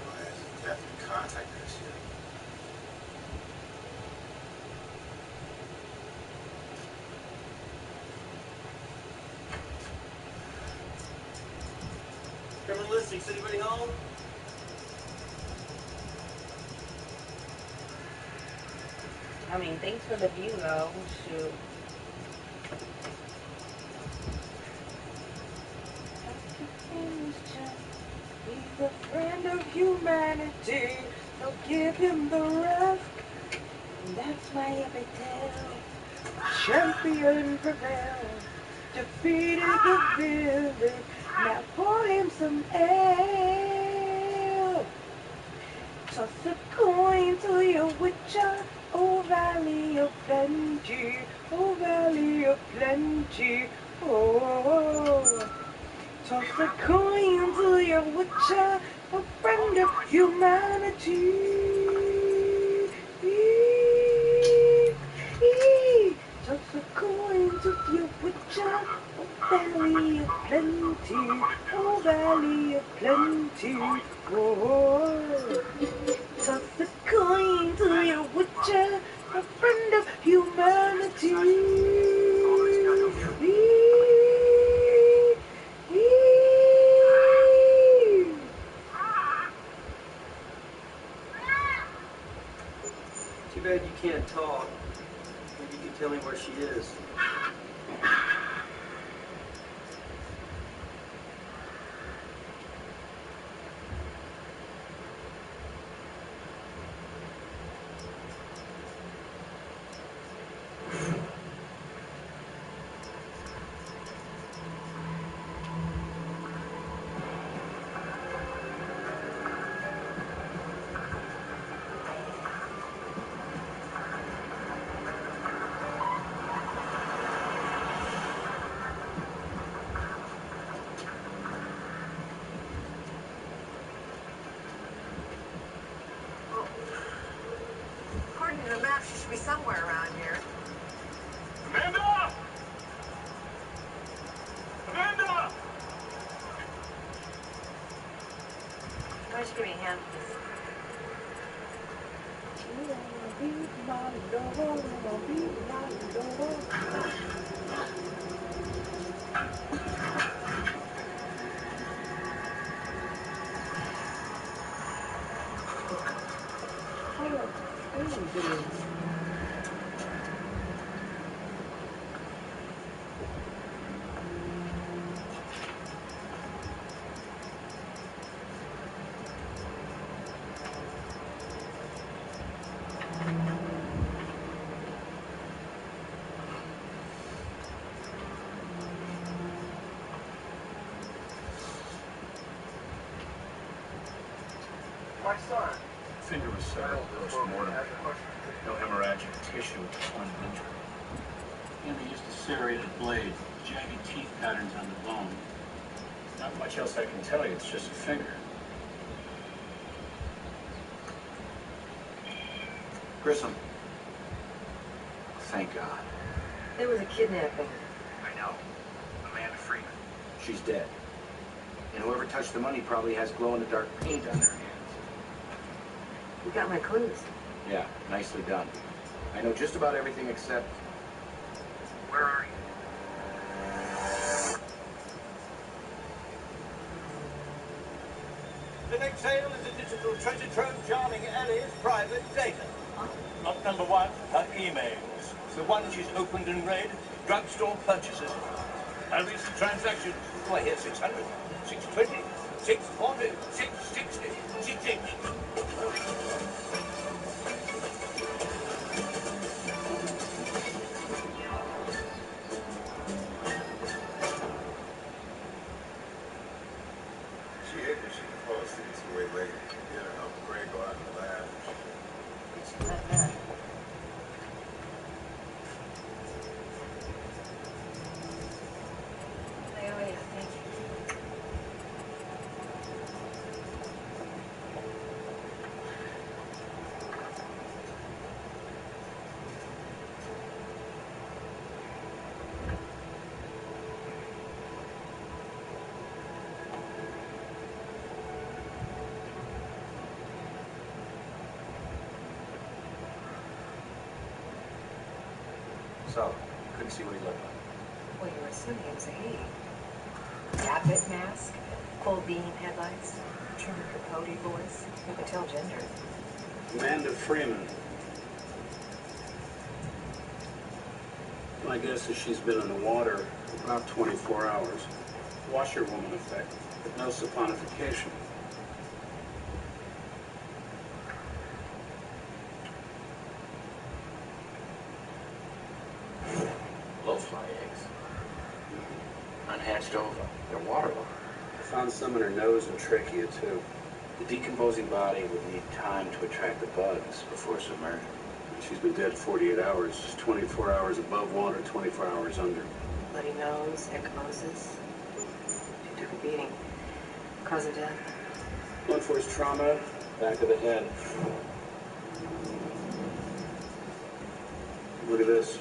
Why hasn't Catherine contacted us yet? Criminalistics, anybody home? I mean, thanks for the view, though. Shoot. He's a friend of humanity. So give him the rest. And that's why every tale champion prevails. Defeated the villain. Now pour him some ale. Toss a coin to your witcher. Oh, valley of plenty. Oh, valley of plenty. Oh. Toss a coin to your witcher, a friend of humanity. Toss a coin to your witcher, a valley of plenty, oh valley of plenty. Oh, toss a coin to your witcher, a friend of humanity. Too bad you can't talk. Maybe you can tell me where she is. According to the map, she should be somewhere around here. Amanda! Amanda! Why don't you give me a hand, please? My son. Finger was severed post-mortem. No hemorrhagic tissue at the point of injury. And they used a serrated blade, jagged teeth patterns on the bone. Not much else I can tell you, it's just a finger. Grissom. Thank God. There was a kidnapping. I know. Amanda Freeman. She's dead. And whoever touched the money probably has glow-in-the-dark paint on their hands. You got my clues. Yeah, nicely done. I know just about everything except... Where are you? The next sale is a digital treasure trove charming Ellie's private data. Not number one, her emails. The ones she's opened and read, drugstore purchases. Her recent transactions. Do I hear 600, 620, 640, 660, 680? She ate when she could fall asleep to way later. Get her Uncle Greg go out in the lab. Oh, yeah, thank you. So, couldn't see what he looked like. Well, you were assuming it was a he. Rabbit mask, cold bean headlights, Truman Capote voice. You could tell gender. Amanda Freeman. My guess is she's been in the water about 24 hours. Washerwoman effect, but no saponification. Blowfly eggs. Unhatched ova. They're waterlogged. I found some in her nose and trachea, too. The decomposing body would need time to attract the bugs before submersion. She's been dead 48 hours, 24 hours above water, 24 hours under. Bloody nose, ecchymosis. She took a beating. Cause of death. Blunt force trauma, back of the head. Look at this.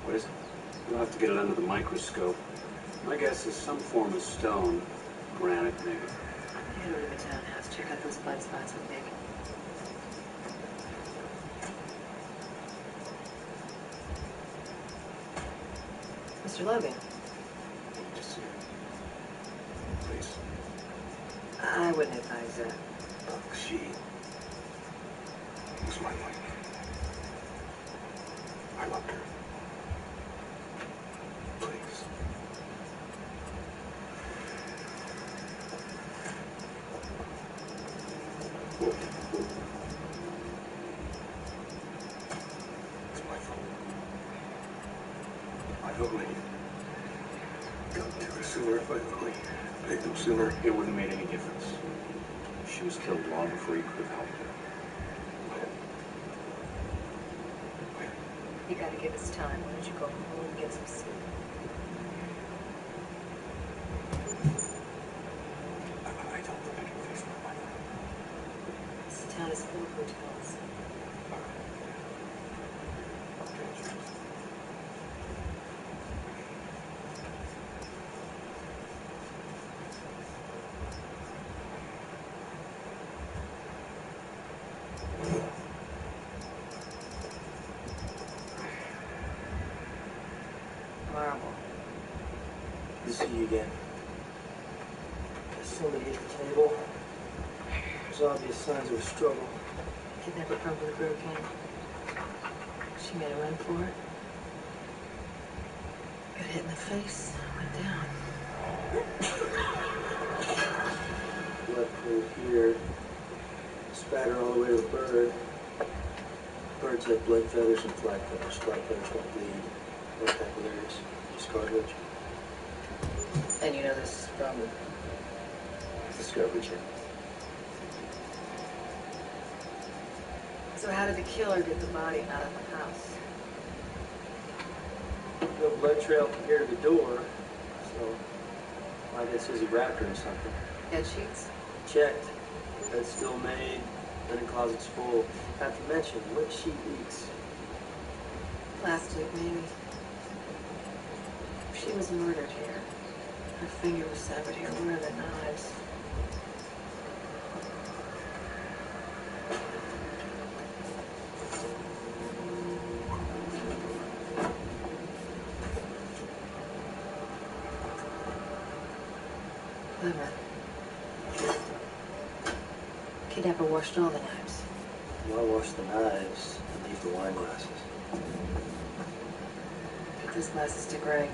What is it? You'll have to get it under the microscope. My guess is some form of stone. Granite, maybe. Head over to the townhouse. Check out those blood spots with Nick. Mr. Logan. Just see her. Please. I wouldn't advise that. Look, she was my wife. I loved her. Please. It's my fault. I've only gotten to her sooner. If I'd only paid them sooner, it wouldn't have made any difference. She was killed long before you could have helped her. You gotta give us time. Why don't you go home and get some sleep? I don't think I can face my wife. This town is full of hotels. Marble. Good to see you again. Somebody hit the table. There's obvious signs of a struggle. Kidnapper probably broke in. She made a run for it. Got hit in the face. Went down. Blood pool here. Spatter all the way to the bird. Birds have blood feathers and flag feathers. Flag feathers don't bleed. No capillaries. Just cartilage. And you know this is from the Discovery Channel. So how did the killer get the body out of the house? No blood trail from here to the door. So my guess is he wrapped her in something. Bed sheets? Checked. Bed's still made, linen closet's full. Not to mention what she eats. Plastic, maybe. If she was murdered here, her finger was severed here, where are the knives? Clever. Kidnapper washed all the knives. Well, I wash the knives and leave the wine glasses. Put those glasses to Greg.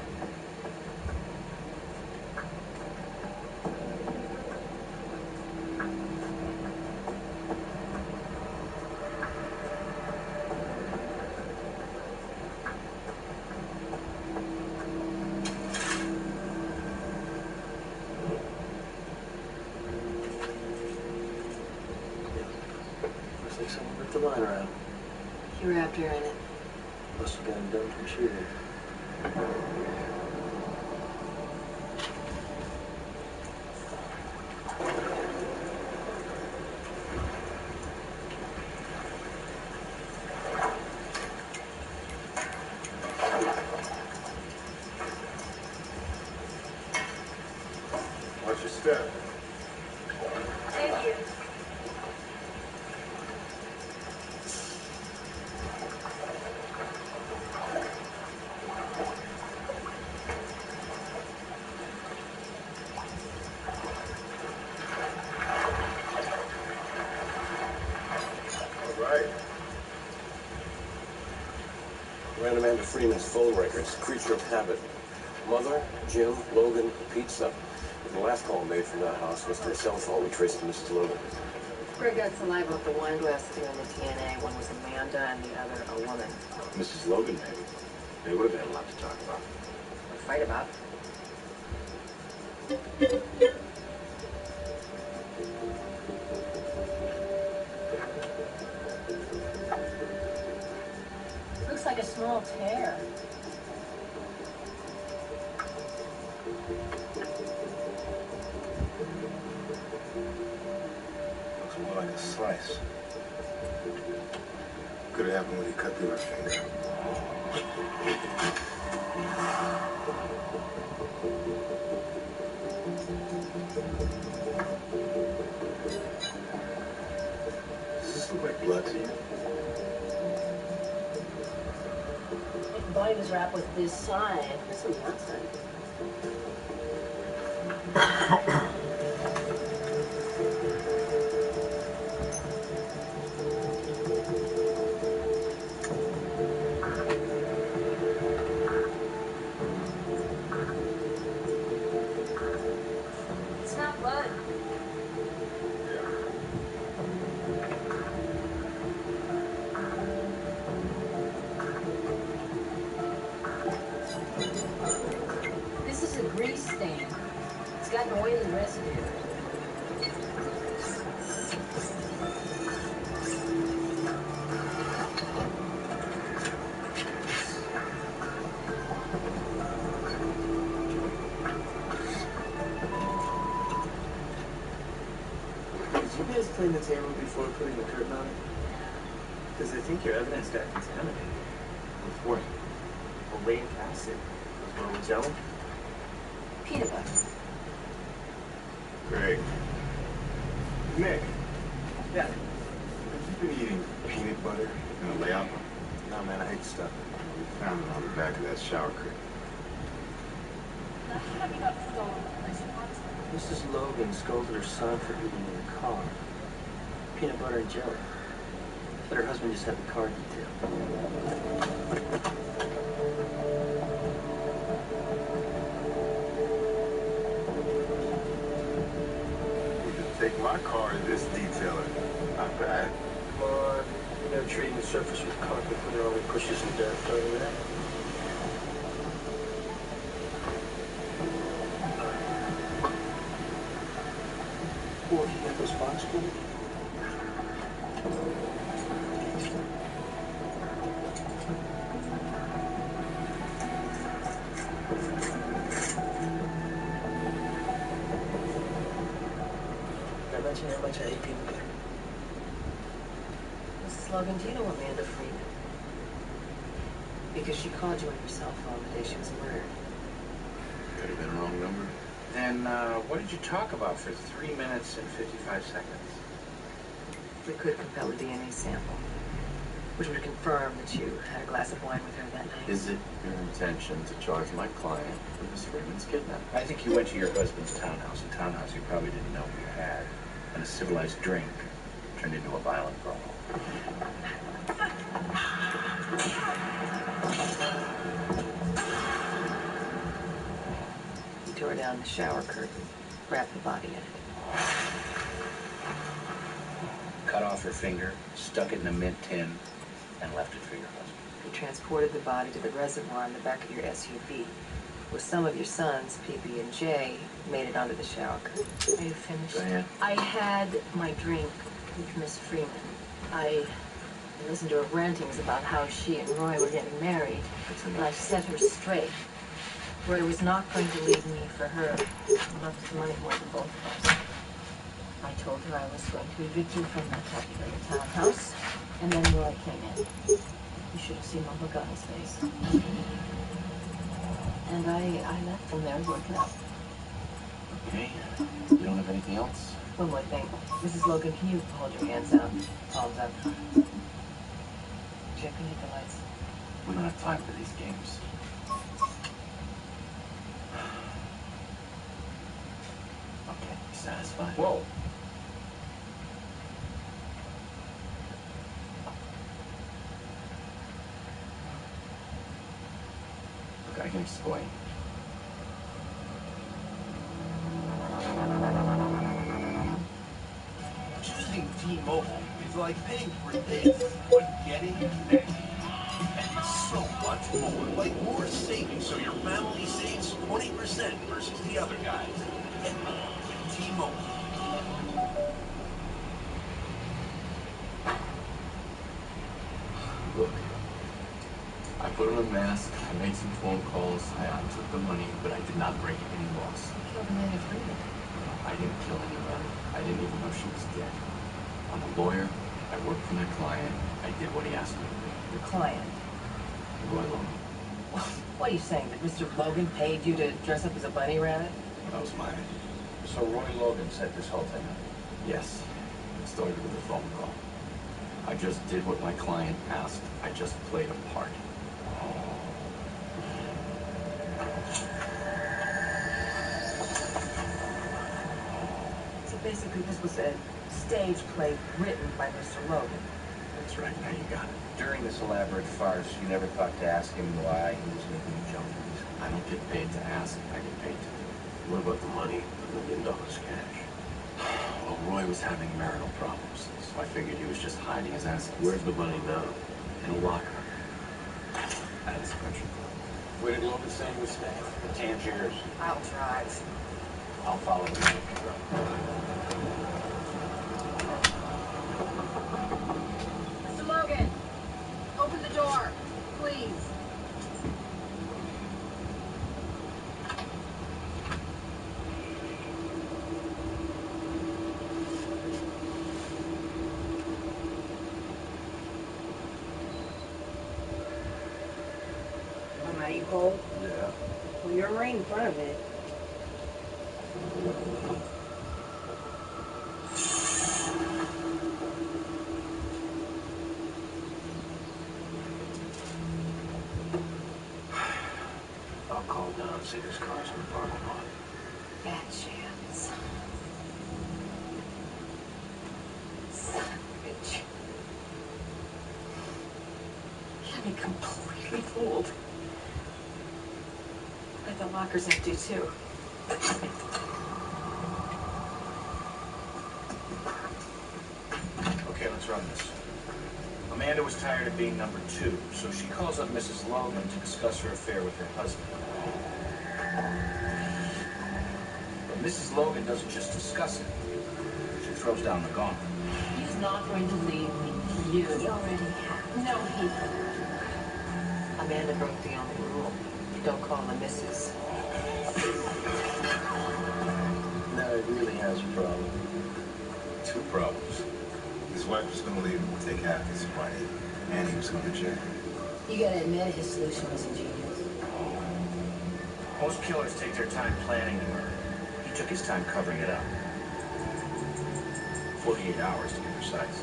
Looks like someone ripped the liner out. You wrapped her in it. Must have gotten done from shooting. Watch your step. Thank you. All right. Ran Amanda Freeman's phone records, creature of habit. Mother, Jim, Logan, pizza. The last call made from that house was to her cell phone. We traced it to Mrs. Logan. Greg got saliva off the wine glasses and the TNA. One was Amanda and the other a woman. Mrs. Logan, maybe. They would have had a lot to talk about. Or fight about. Looks like a small tear. Looks more like a slice. Could have happened when he cut through her finger. Does this look like blood to you? If the body was wrapped with this side, this one's that side. It's not blood. This is a grease stain. It's got an oily residue. Did you guys clean the table before putting the curtain on it? Because I think your evidence got contaminated. With what? Oleic acid. As well as jello. Peanut butter. Greg. Nick, Yeah. have you been eating peanut butter in a layout? No, man, I hate stuff. We found it on the back of that shower curtain. Mrs. Logan scolded her son for eating in the car. Peanut butter and jelly. But her husband just had the car detailed. You can take my car to this detailer. Not bad. Come on. You know, treating the surface with carpet cleaner only pushes the dirt further in. Or if you get those box for me. Got mention how much I hate people there. Mrs. Logan, do you know Amanda Freeman? Because she called you on your cell phone the day she was murdered. Could have been a wrong number. Then, what did you talk about for 3 minutes and 55 seconds? We could compel a DNA sample, which would confirm that you had a glass of wine with her that night. Is it your intention to charge my client with Miss Freeman's kidnapping? I think you went to your husband's townhouse, a townhouse you probably didn't know you had, and a civilized drink turned into a violent brawl. You tore down the shower curtain, wrapped the body in it. Cut off her finger, stuck it in a mint tin, and left it for your husband. You transported the body to the reservoir in the back of your SUV, where some of your sons, PB and J, made it onto the shower curtain. Are you finished? Go ahead. I had my drink with Miss Freeman. I listened to her rantings about how she and Roy were getting married. But I set her straight. Roy was not going to leave me for her. He loved his money more than both of us. I told her I was going to evict you from that happy little townhouse. And then Roy came in. You should have seen the look on his face. And I left him there working out. Okay. You don't have anything else? One more thing. Mrs. Logan, can you hold your hands out? Palms up. Check beneath the lights. We don't have time for these games. Okay, you satisfied? Whoa. Look, I can explain. Choosing T-Mobile is like paying for this, but getting this. And so much more. Like more savings so your family saves 20% versus the other guys. Get more with T-Mobile. Look, I put on a mask, I made some phone calls, I took the money, but I did not break any laws. You killed Amanda Freeman. I didn't kill anybody. I didn't even know she was dead. I'm a lawyer. I worked for my client. I did what he asked me to do. Your client. Roy Logan. What are you saying? That Mr. Logan paid you to dress up as a bunny rabbit? That was my idea. So Roy Logan set this whole thing up? Yes. It started with a phone call. I just did what my client asked. I just played a part. So basically this was a stage play written by Mr. Logan. That's right. Now you got it. During this elaborate farce, you never thought to ask him why he was making you jump. I don't get paid to ask. I get paid to do. What about the money? $1 million cash. Well, Roy was having marital problems, so I figured he was just hiding his assets. Where's the money now? In a locker. At his country club. Where did Logan say he was staying? Tangiers. I'll drive. I'll follow him. Mr. Logan, open the door, please. Mama, are you cold? Yeah. Well, you're right in front of it. I'll call down and say this car's in the parking lot. Bad chance. Son of a bitch. Had me completely fooled. But the locker's empty too. Okay, let's run this. Amanda was tired of being number 2, so she calls up Mrs. Logan to discuss her affair with her husband. But Mrs. Logan doesn't just discuss it. She throws down the gauntlet. He's not going to leave me for you. He already has. No, he won't. Amanda broke the only rule. You don't call the missus. Now he really has a problem. two problems. His wife was going to leave him and take half his money, and he was going to jail. You gotta admit his solution was ingenious. Most killers take their time planning the murder. He took his time covering it up. 48 hours to be precise.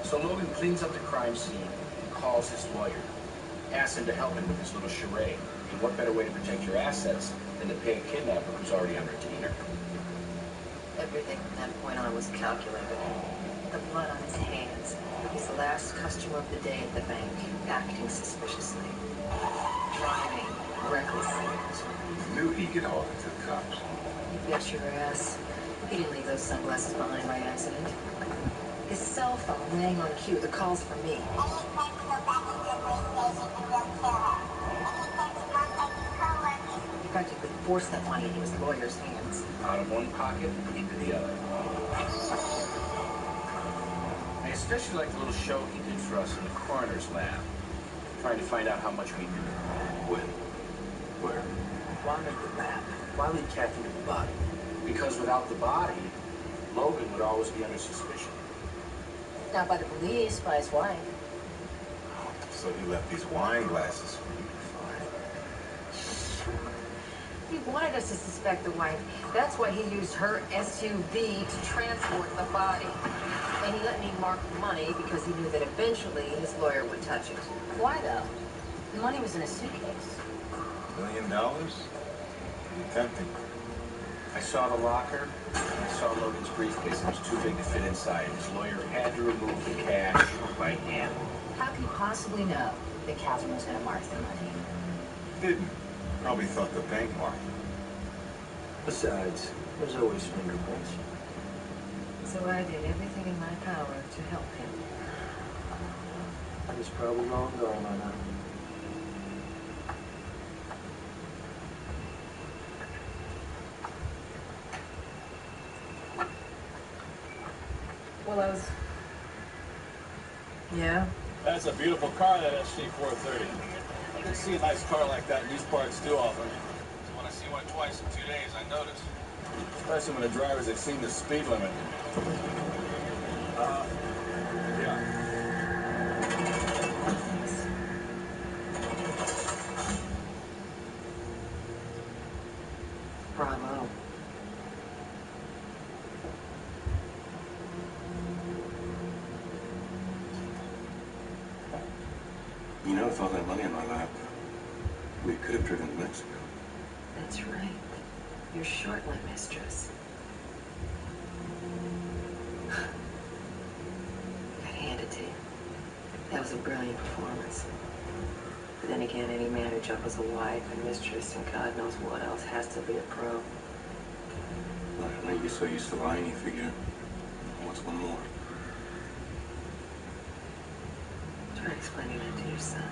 So Logan cleans up the crime scene and calls his lawyer. Asks him to help him with this little charade. And what better way to protect your assets than to pay a kidnapper who's already on retainer? Everything from that point on was calculated. The blood on his hands. He was the last customer of the day at the bank, acting suspiciously. Driving recklessly. Knew he'd get hauled into the cops. You bet your ass. He didn't leave those sunglasses behind by accident. His cell phone rang on cue. The call's from me. He practically forced that money into his lawyer's hands. Out of one pocket, into the other. I especially like the little show he did for us in the coroner's lab. Trying to find out how much we knew. When? Where? Why make the map? Why leave Kathy with the body? Because without the body, Logan would always be under suspicion. Not by the police, by his wife. So he left these wine glasses for you to find. He wanted us to suspect the wife. That's why he used her SUV to transport the body. And he let me mark the money because he knew that eventually his lawyer would touch it. Why, though? The money was in a suitcase. $1 million? Pretty tempting. I saw the locker, and I saw Logan's briefcase. It was too big to fit inside. His lawyer had to remove the cash by hand. How could he possibly know that Catherine was going to mark the money? Didn't. Probably thought the bank marked him. Besides, there's always fingerprints. So I did everything in my power to help him. I was probably long gone by now. Well, Yeah? That's a beautiful car, that SC430. I didn't see a nice car like that in these parts too often. So when I see one twice in 2 days, I notice. Especially when the drivers exceed the speed limit. Yeah. Bravo. You know, with all that money in my lap, we could have driven to Mexico. That's right. You're short my mistress. I'd hand it to you. That was a brilliant performance. But then again, any man who juggles a wife and mistress and God knows what else has to be a pro. Well, you're so used to lying, you figure, what's one more? Try explaining that to your son.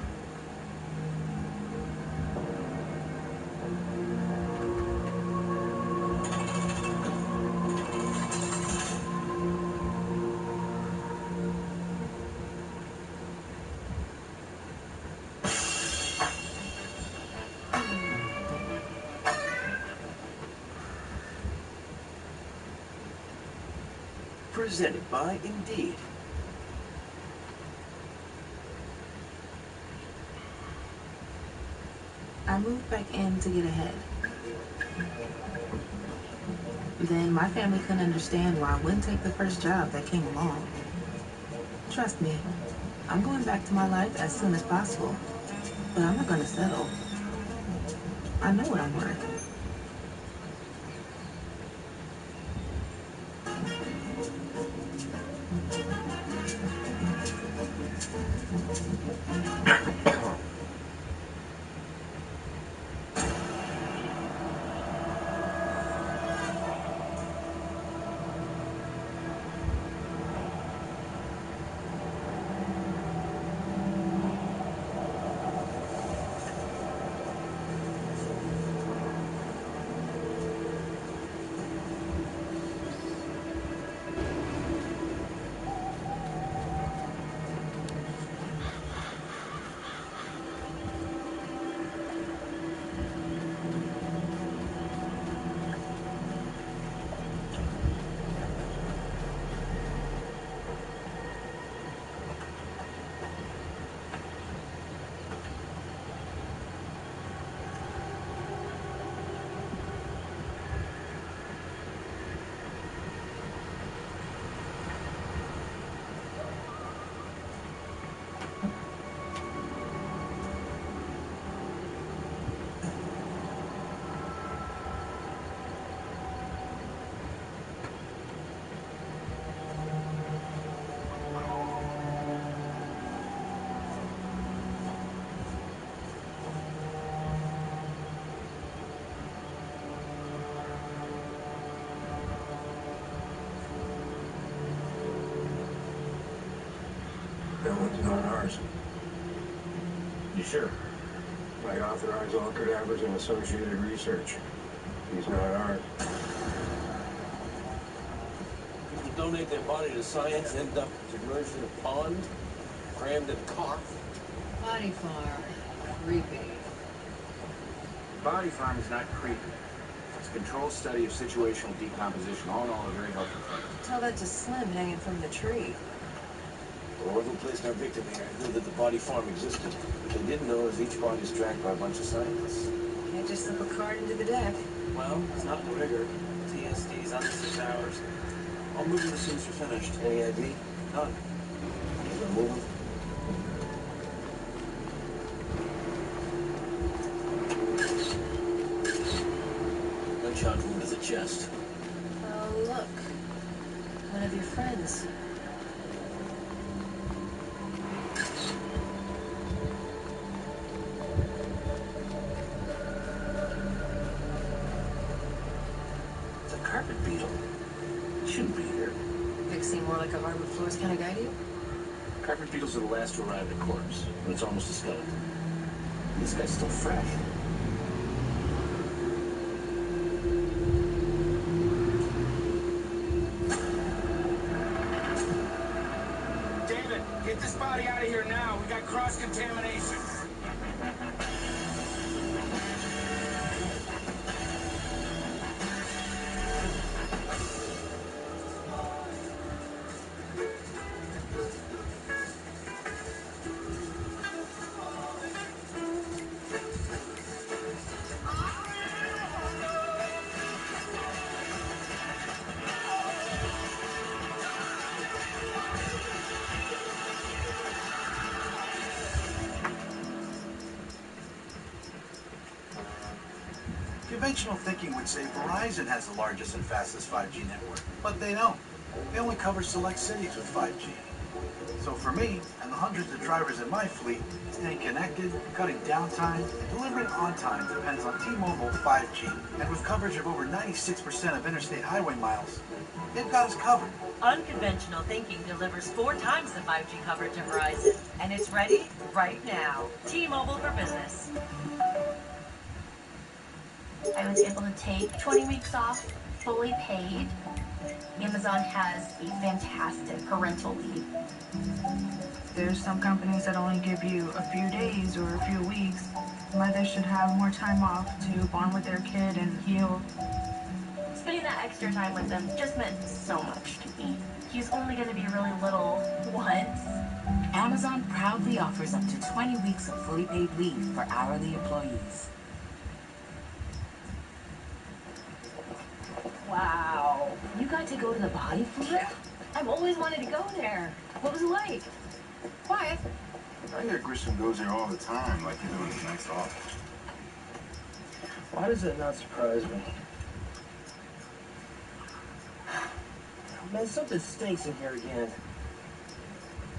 Presented by Indeed. I moved back in to get ahead. Then my family couldn't understand why I wouldn't take the first job that came along. Trust me, I'm going back to my life as soon as possible, but I'm not going to settle. I know what I'm worth. one's not ours. You sure? I authorize all cadavers and associated research. He's not ours. People donate their body to science, end up submerged in a pond, crammed in a car. Body farm. Creepy. Body farm is not creepy. It's a controlled study of situational decomposition. All in all, a very helpful thing. Tell that to Slim hanging from the tree. Whoever placed our victim here knew that the body farm existed. What they didn't know is each body is tracked by a bunch of scientists. Can't just slip a card into the deck. Well, it's not in the rigor. TSD's under 6 hours. I'll move them as soon as you're finished. Any ID? None. You gonna move them? Gunshot wound to the chest. Oh, look. One of your friends. It's a carpet beetle. It shouldn't be here. Vic seem more like a hardwood floors kind of guy to you? Carpet beetles are the last to arrive at a corpse, when it's almost a skeleton. This guy's still fresh. David, get this body out of here now. We got cross-contamination. Conventional thinking would say Verizon has the largest and fastest 5G network, but they don't. They only cover select cities with 5G. So for me, and the hundreds of drivers in my fleet, staying connected, cutting downtime, and delivering on time depends on T-Mobile 5G. And with coverage of over 96% of interstate highway miles, they've got us covered. Unconventional thinking delivers 4 times the 5G coverage of Verizon, and it's ready right now. T-Mobile for Business. I was able to take 20 weeks off, fully paid. Amazon has a fantastic parental leave. There's some companies that only give you a few days or a few weeks. Mothers should have more time off to bond with their kid and heal. Spending that extra time with them just meant so much to me. He's only going to be really little once. Amazon proudly offers up to 20 weeks of fully paid leave for hourly employees. Wow. You got to go to the body farm? I've always wanted to go there. What was it like? Quiet. I hear Grisham goes there all the time, like you're doing his next office. Why does that not surprise me? Man, something stinks in here again.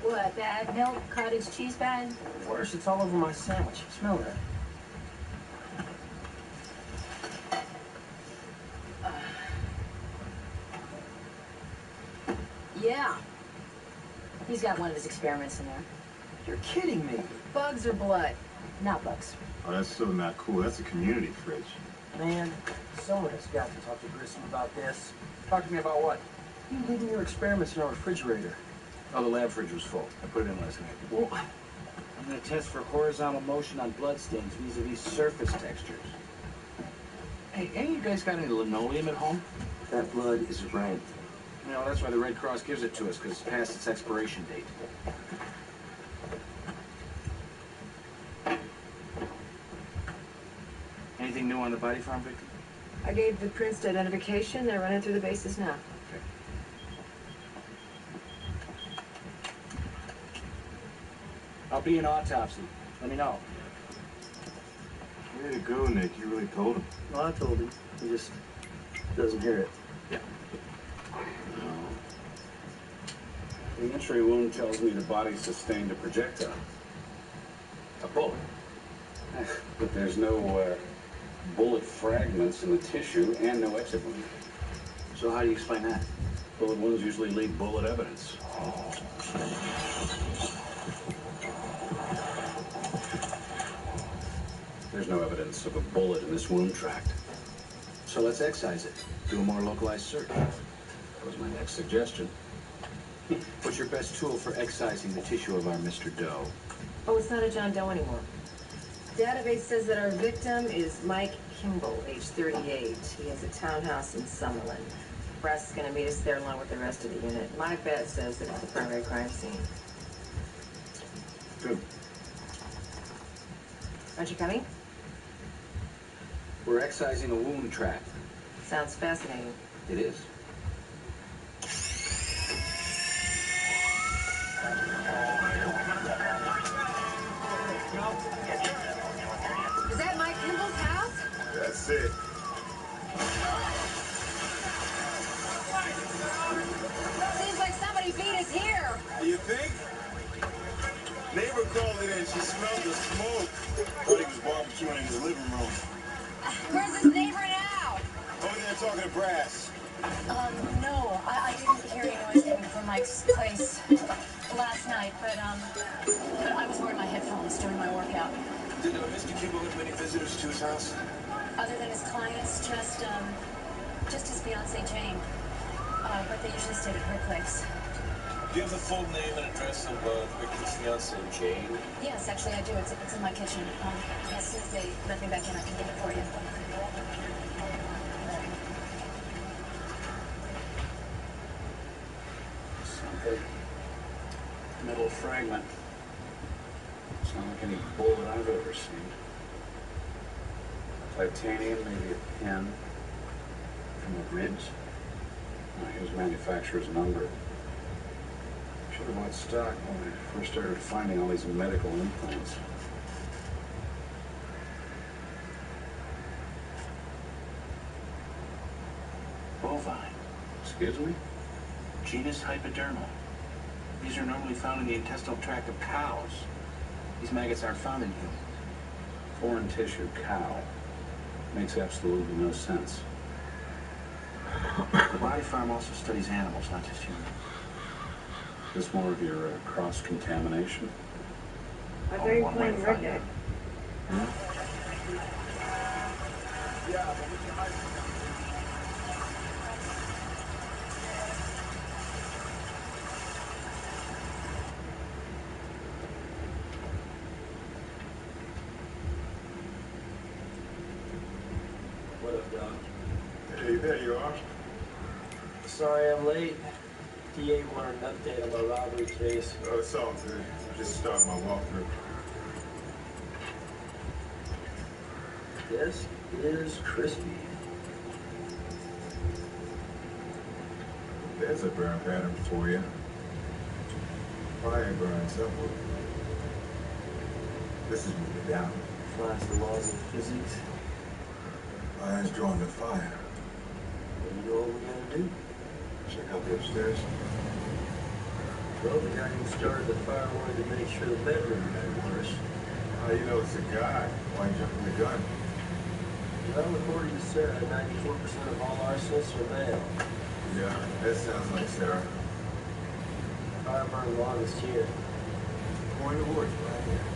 What, bad milk, cottage cheese bag? Worse, it's all over my sandwich. Smell that. Yeah. He's got one of his experiments in there. You're kidding me. Bugs or blood? Not bugs. Oh, that's still not cool. That's a community fridge. Man, someone has got to talk to Grissom about this. Talk to me about what? You leaving your experiments in our refrigerator. Oh, the lab fridge was full. I put it in last night. Well, I'm going to test for horizontal motion on bloodstains vis-a-vis surface textures. Hey, any of you guys got any linoleum at home? That blood is ranked. You know, that's why the Red Cross gives it to us, because it's past its expiration date. Anything new on the body farm victim? I gave the prints to identification. They're running through the bases now. Okay. I'll be an autopsy. Let me know. Way to go, Nick. You really told him. Well, I told him. He just doesn't hear it. Yeah. The entry wound tells me the body sustained a projectile. A bullet? But there's no bullet fragments in the tissue and no exit wound. So how do you explain that? Bullet wounds usually leave bullet evidence. There's no evidence of a bullet in this wound tract. So let's excise it. Do a more localized search. That was my next suggestion. What's your best tool for excising the tissue of our Mr. Doe? Oh, it's not a John Doe anymore. Database says that our victim is Mike Kimball, age 38. He has a townhouse in Summerlin. Brass is going to meet us there along with the rest of the unit. My bet says that it's the primary crime scene. Good. Aren't you coming? We're excising a wound tract. Sounds fascinating. It is. Is that Mike Kimball's house? That's it. Seems like somebody beat us here. You think? Neighbor called in and she smelled the smoke. Thought he was barbecuing in his living room. Where's his neighbor now? Over there talking to Brass. No, I didn't hear any noise coming from Mike's place last night, but I was wearing my headphones doing my workout. Did Mr. Kimball have many visitors to his house? Other than his clients, just his fiancée Jane. But they usually stayed at her place. Do you have the full name and address of the victim's fiancée, Jane? Yes, actually I do. It's in my kitchen. As soon as they let me back in, I can get it for you. Something. Metal fragment. It's not like any bullet I've ever seen. Titanium, maybe a pin. From the ribs. Here's manufacturer's number. Should have bought stock when I first started finding all these medical implants. Bovine. Excuse me? Genus hypodermal. These are normally found in the intestinal tract of cows. These maggots aren't found in humans. Foreign tissue cow. Makes absolutely no sense. The body farm also studies animals, not just humans. Is this more of your cross-contamination? I thought you were playing Red Dead. What up, Doc? Hey, there you are. Sorry I'm late. DA wanted an update on my robbery case. Oh, it's all good. Just start my walkthrough. This is crispy. There's a burn pattern for you. Fire burns upward. This is moving down. Defies the laws of physics. Fire's drawn to fire. What do you know what we gotta do? Check out the upstairs. Well, the guy who started the fire wanted to make sure the bedroom got worse. How you know it's a guy? Why you jumping the gun? Well, according to Sarah, 94% of all arsonists are male. Yeah, that sounds like Sarah. Fire burned longest here. Point of order right here.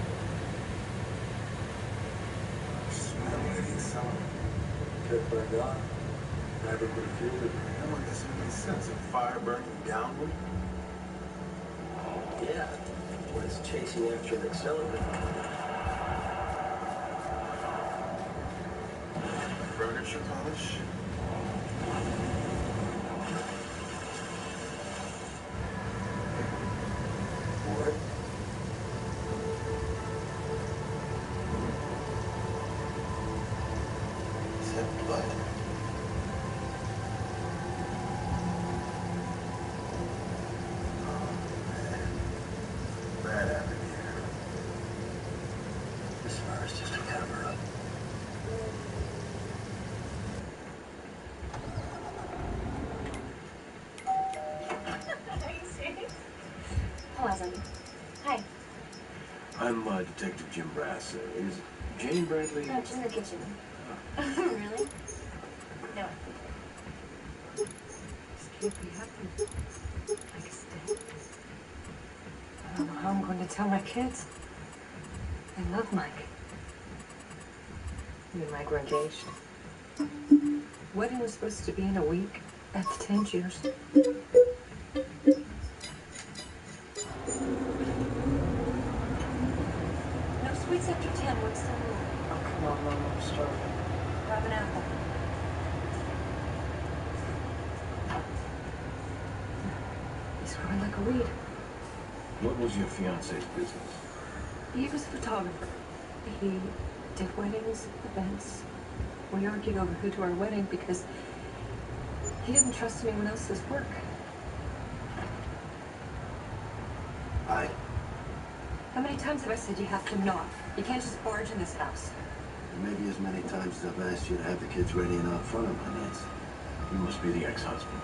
Smell it inside. Cooked by God. Never would have fueled it. That one doesn't make sense. A fire burning downward? Yeah, when it's chasing after an accelerator. Furniture polish? What? Is that blood? Bad habit here. This fire's just a cover-up. Are you serious? Hello, Zombie. Hi. I'm Detective Jim Brass. Is Jane Bradley? No, she's in the kitchen. Really? No. This can't be happening. Mike is dead. I don't know how I'm going to tell my kids. They love Mike. You and Mike were engaged. Wedding was supposed to be in a week. That's 10 years. No sweets after 10. What's the rule? Oh, come on, Mom. I'm starving. Grab an apple. He's growing like a weed. What was your fiance's business? He was a photographer. He did weddings, events. We argued over who to our wedding because he didn't trust anyone else's work. How many times have I said you have to knock? You can't just barge in this house. Maybe as many times as I've asked you to have the kids ready and out front of my Nancy. You must be the ex-husband.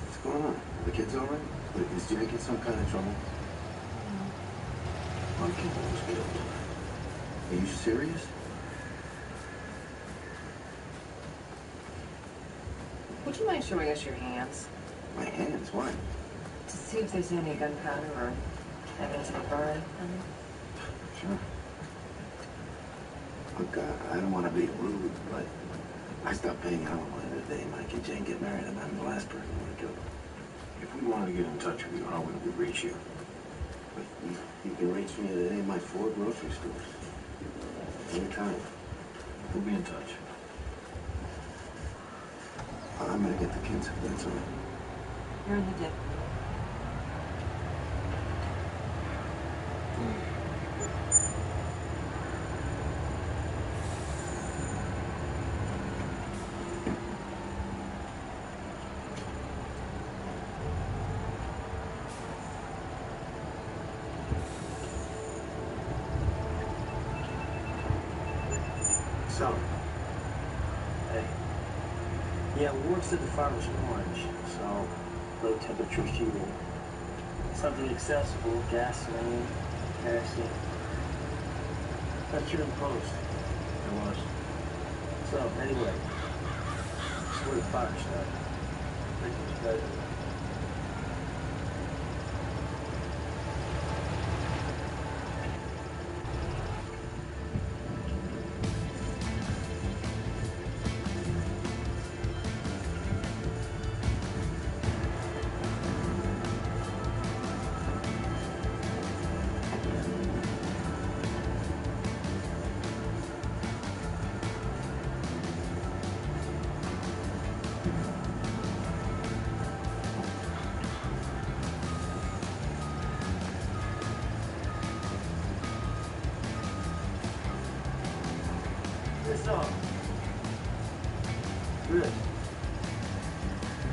What's going on? Are the kids all right? Is Jack in some kind of trouble? My kid was killed. Are you serious? Would you mind showing us your hands? My hands? Why? To see if there's any gunpowder or evidence of a burn. Sure. Look, I don't want to be rude, but I stopped paying alimony the day Mike and Jane get married, and I'm the last person I want to kill them. If we wanted to get in touch with you, how would we reach you? But you can reach me at any of my 4 grocery stores. Anytime. We'll be in touch. I'm gonna get the kids, if that's all right. You're in the dip. So, hey, yeah, we works at the Farmer's Orange, so low temperature heating. Something accessible, gasoline, kerosene. Thought you were in post. I was. So, anyway, that's where the fire started. Good.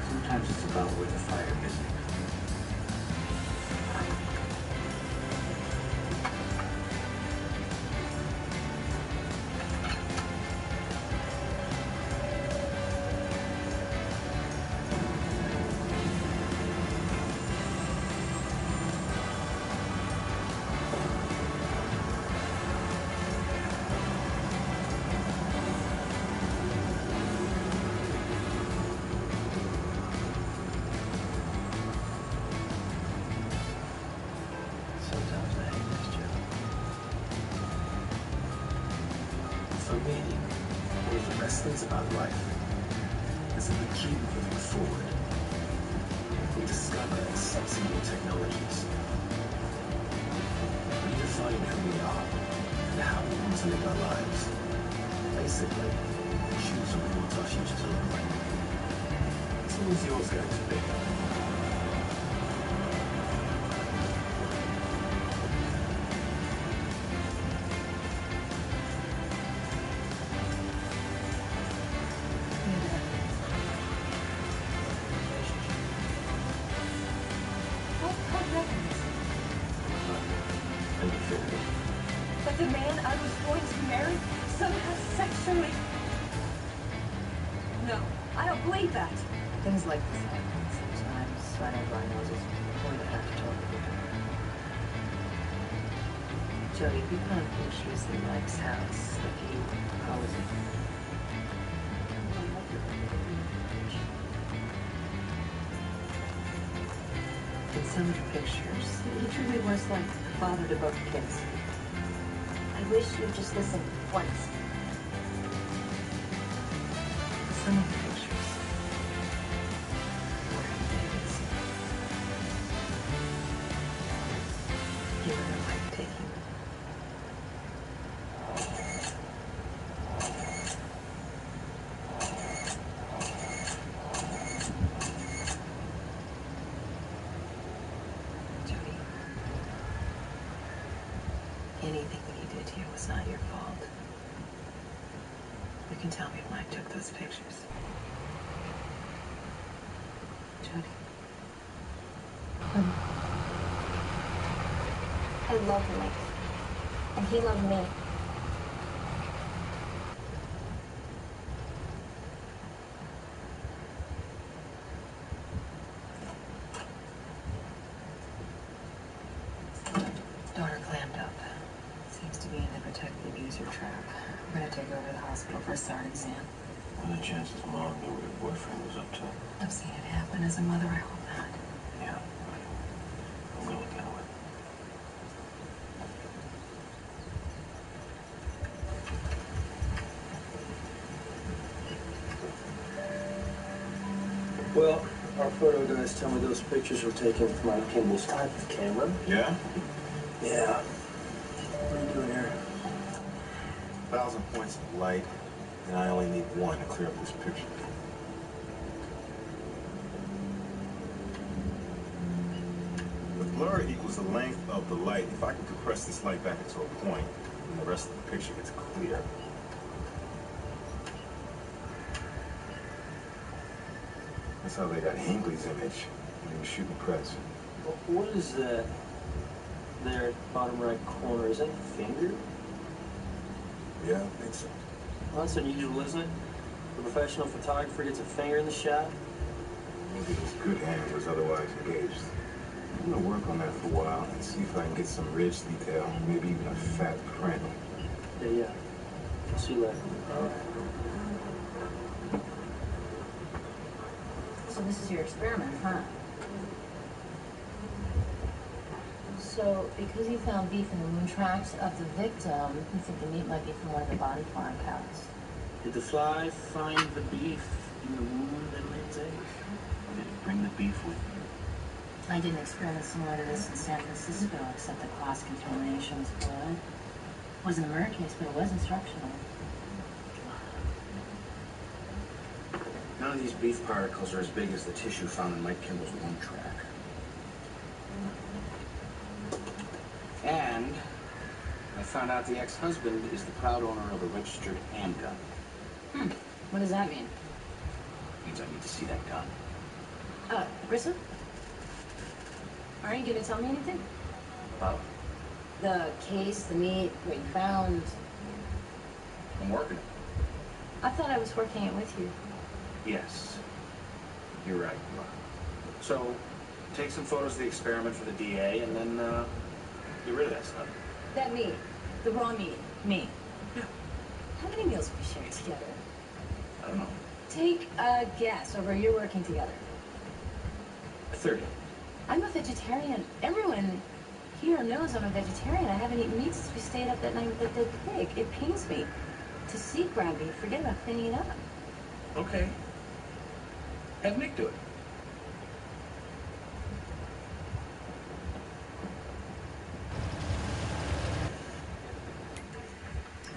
Sometimes it's about where the fire isn't. Sometimes I hate this job. For me, one of the best things about life is that we keep moving forward. We discover and subsea new technologies. Redefining who we are and how we want to live our lives. Basically, choose what we want our future to look like. So what's yours going to be? But the man I was going to marry somehow sexually... No, I don't believe that. Things like this happen sometimes. Whenever I know it's going to have to talk with her. Jody, we found pictures in Mike's house. Like he, how was it? In some of the pictures, he truly was like a father to both kids. I wish you'd just listen once. Some of the pictures were in David's. You were the one taking them. Jody, anything that he did to you was not your fault. You can tell me when I took those pictures. Jody. I love Mike. And he loved me. Daughter clammed up. Seems to be in the protected abuser trap. We're gonna take her over to the hospital for a SART exam. What are the chances Mom knew what her boyfriend was up to? I've seen it happen. As a mother, I hope not. Yeah. I'm gonna look into it. Well, our photo guys tell me those pictures were taken with Mike Kimball's type of camera. Yeah? Yeah. What are you doing here? 1,000 points of light, and I only need one to clear up this picture. The blur equals the length of the light. If I can compress this light back into a point, then the rest of the picture gets clear. That's how they got Hinckley's image when he was shooting press. What is that there, bottom right corner? Is that a finger? Yeah, I think so. Well, that's unusual, isn't it? A professional photographer gets a finger in the shot. Maybe his good hand was otherwise engaged. I'm gonna work on that for a while and see if I can get some ridge detail, maybe even a fat print. Yeah. I'll see you later. So this is your experiment, huh? So, because you found beef in the wound tracks of the victim, you think the meat might be from one of the body farm cows? Did the fly find the beef in the wound and its eggs? Or did it bring the beef with it? I did an experiment similar to this in San Francisco, except the cross-contamination was blood. It wasn't a murder case, but it was instructional. None of these beef particles are as big as the tissue found in Mike Kimball's wound track. And I found out the ex-husband is the proud owner of a registered handgun. What does that mean? Means I need to see that gun. Grissom? Aren't you gonna tell me anything? About The case, the meat, what you found. I'm working it. I thought I was working it with you. Yes. You're right, you are. So, take some photos of the experiment for the DA and then, get rid of that stuff. That meat, the raw meat, me. Yeah. How many meals have we shared together? I don't know. Take a guess over you're working together. 30. I'm a vegetarian. Everyone here knows I'm a vegetarian. I haven't eaten meat since we stayed up that night with that dead pig. It pains me to see ground beef. Forget about cleaning it up. Okay. Have Nick do it.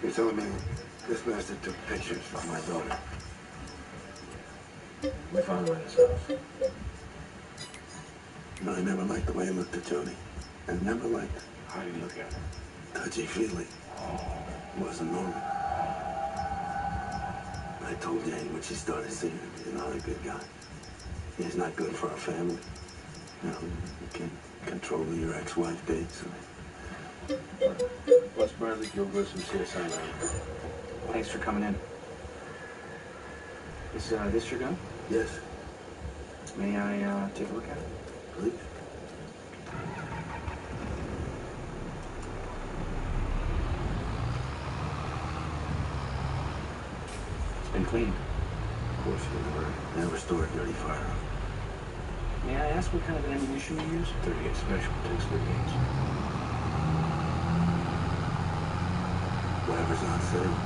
You're telling me this bastard took pictures of my daughter? We found him in his house. No, I never liked the way he looked at Jody. I never liked it. How did he look at her? Touchy-feely. Wasn't normal. I told Jane when she started seeing him, he's not a good guy. He's not good for our family. You know, you can't control who your ex-wife dates. Wes Bradley, Gil Grissom, CSI 9. Thanks for coming in. Is this your gun? Yes. May I take a look at it? Please. It's been cleaned. Of course, you never store a dirty firearm. May I ask what kind of ammunition you use? 38 Special takes good games. Whatever's not sitting.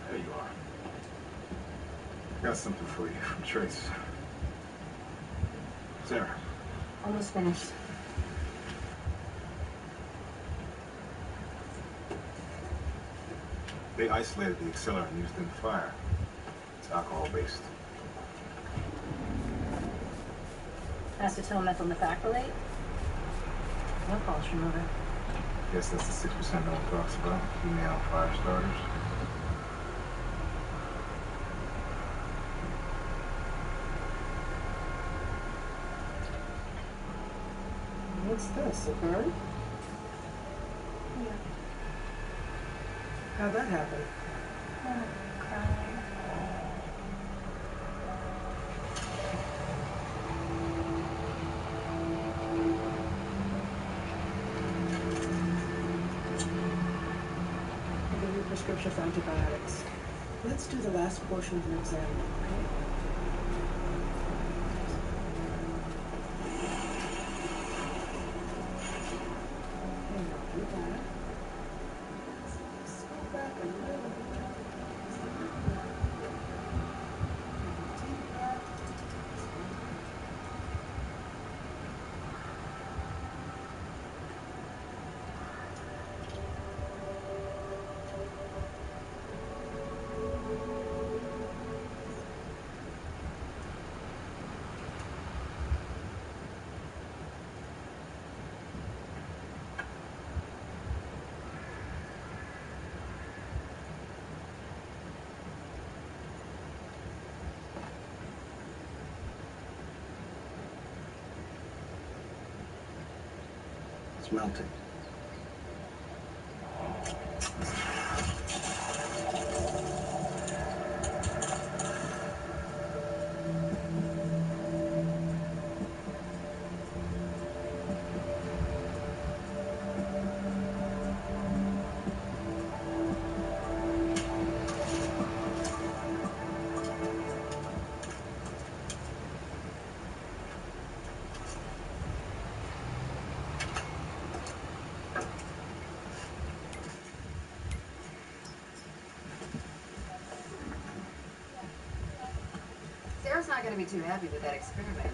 There you are. I got something for you from Trace. Sarah. Almost finished. They isolated the accelerant used in the fire. It's alcohol-based. Acetyl methacrylate? No polish remover. Guess that's the 6% no one talks about. Female fire starters. What's this, a bird? Yeah. How'd that happen? Oh, crying. I'll give you a prescription for antibiotics. Let's do the last portion of your exam, okay? It's melting. Sarah's not going to be too happy with that experiment.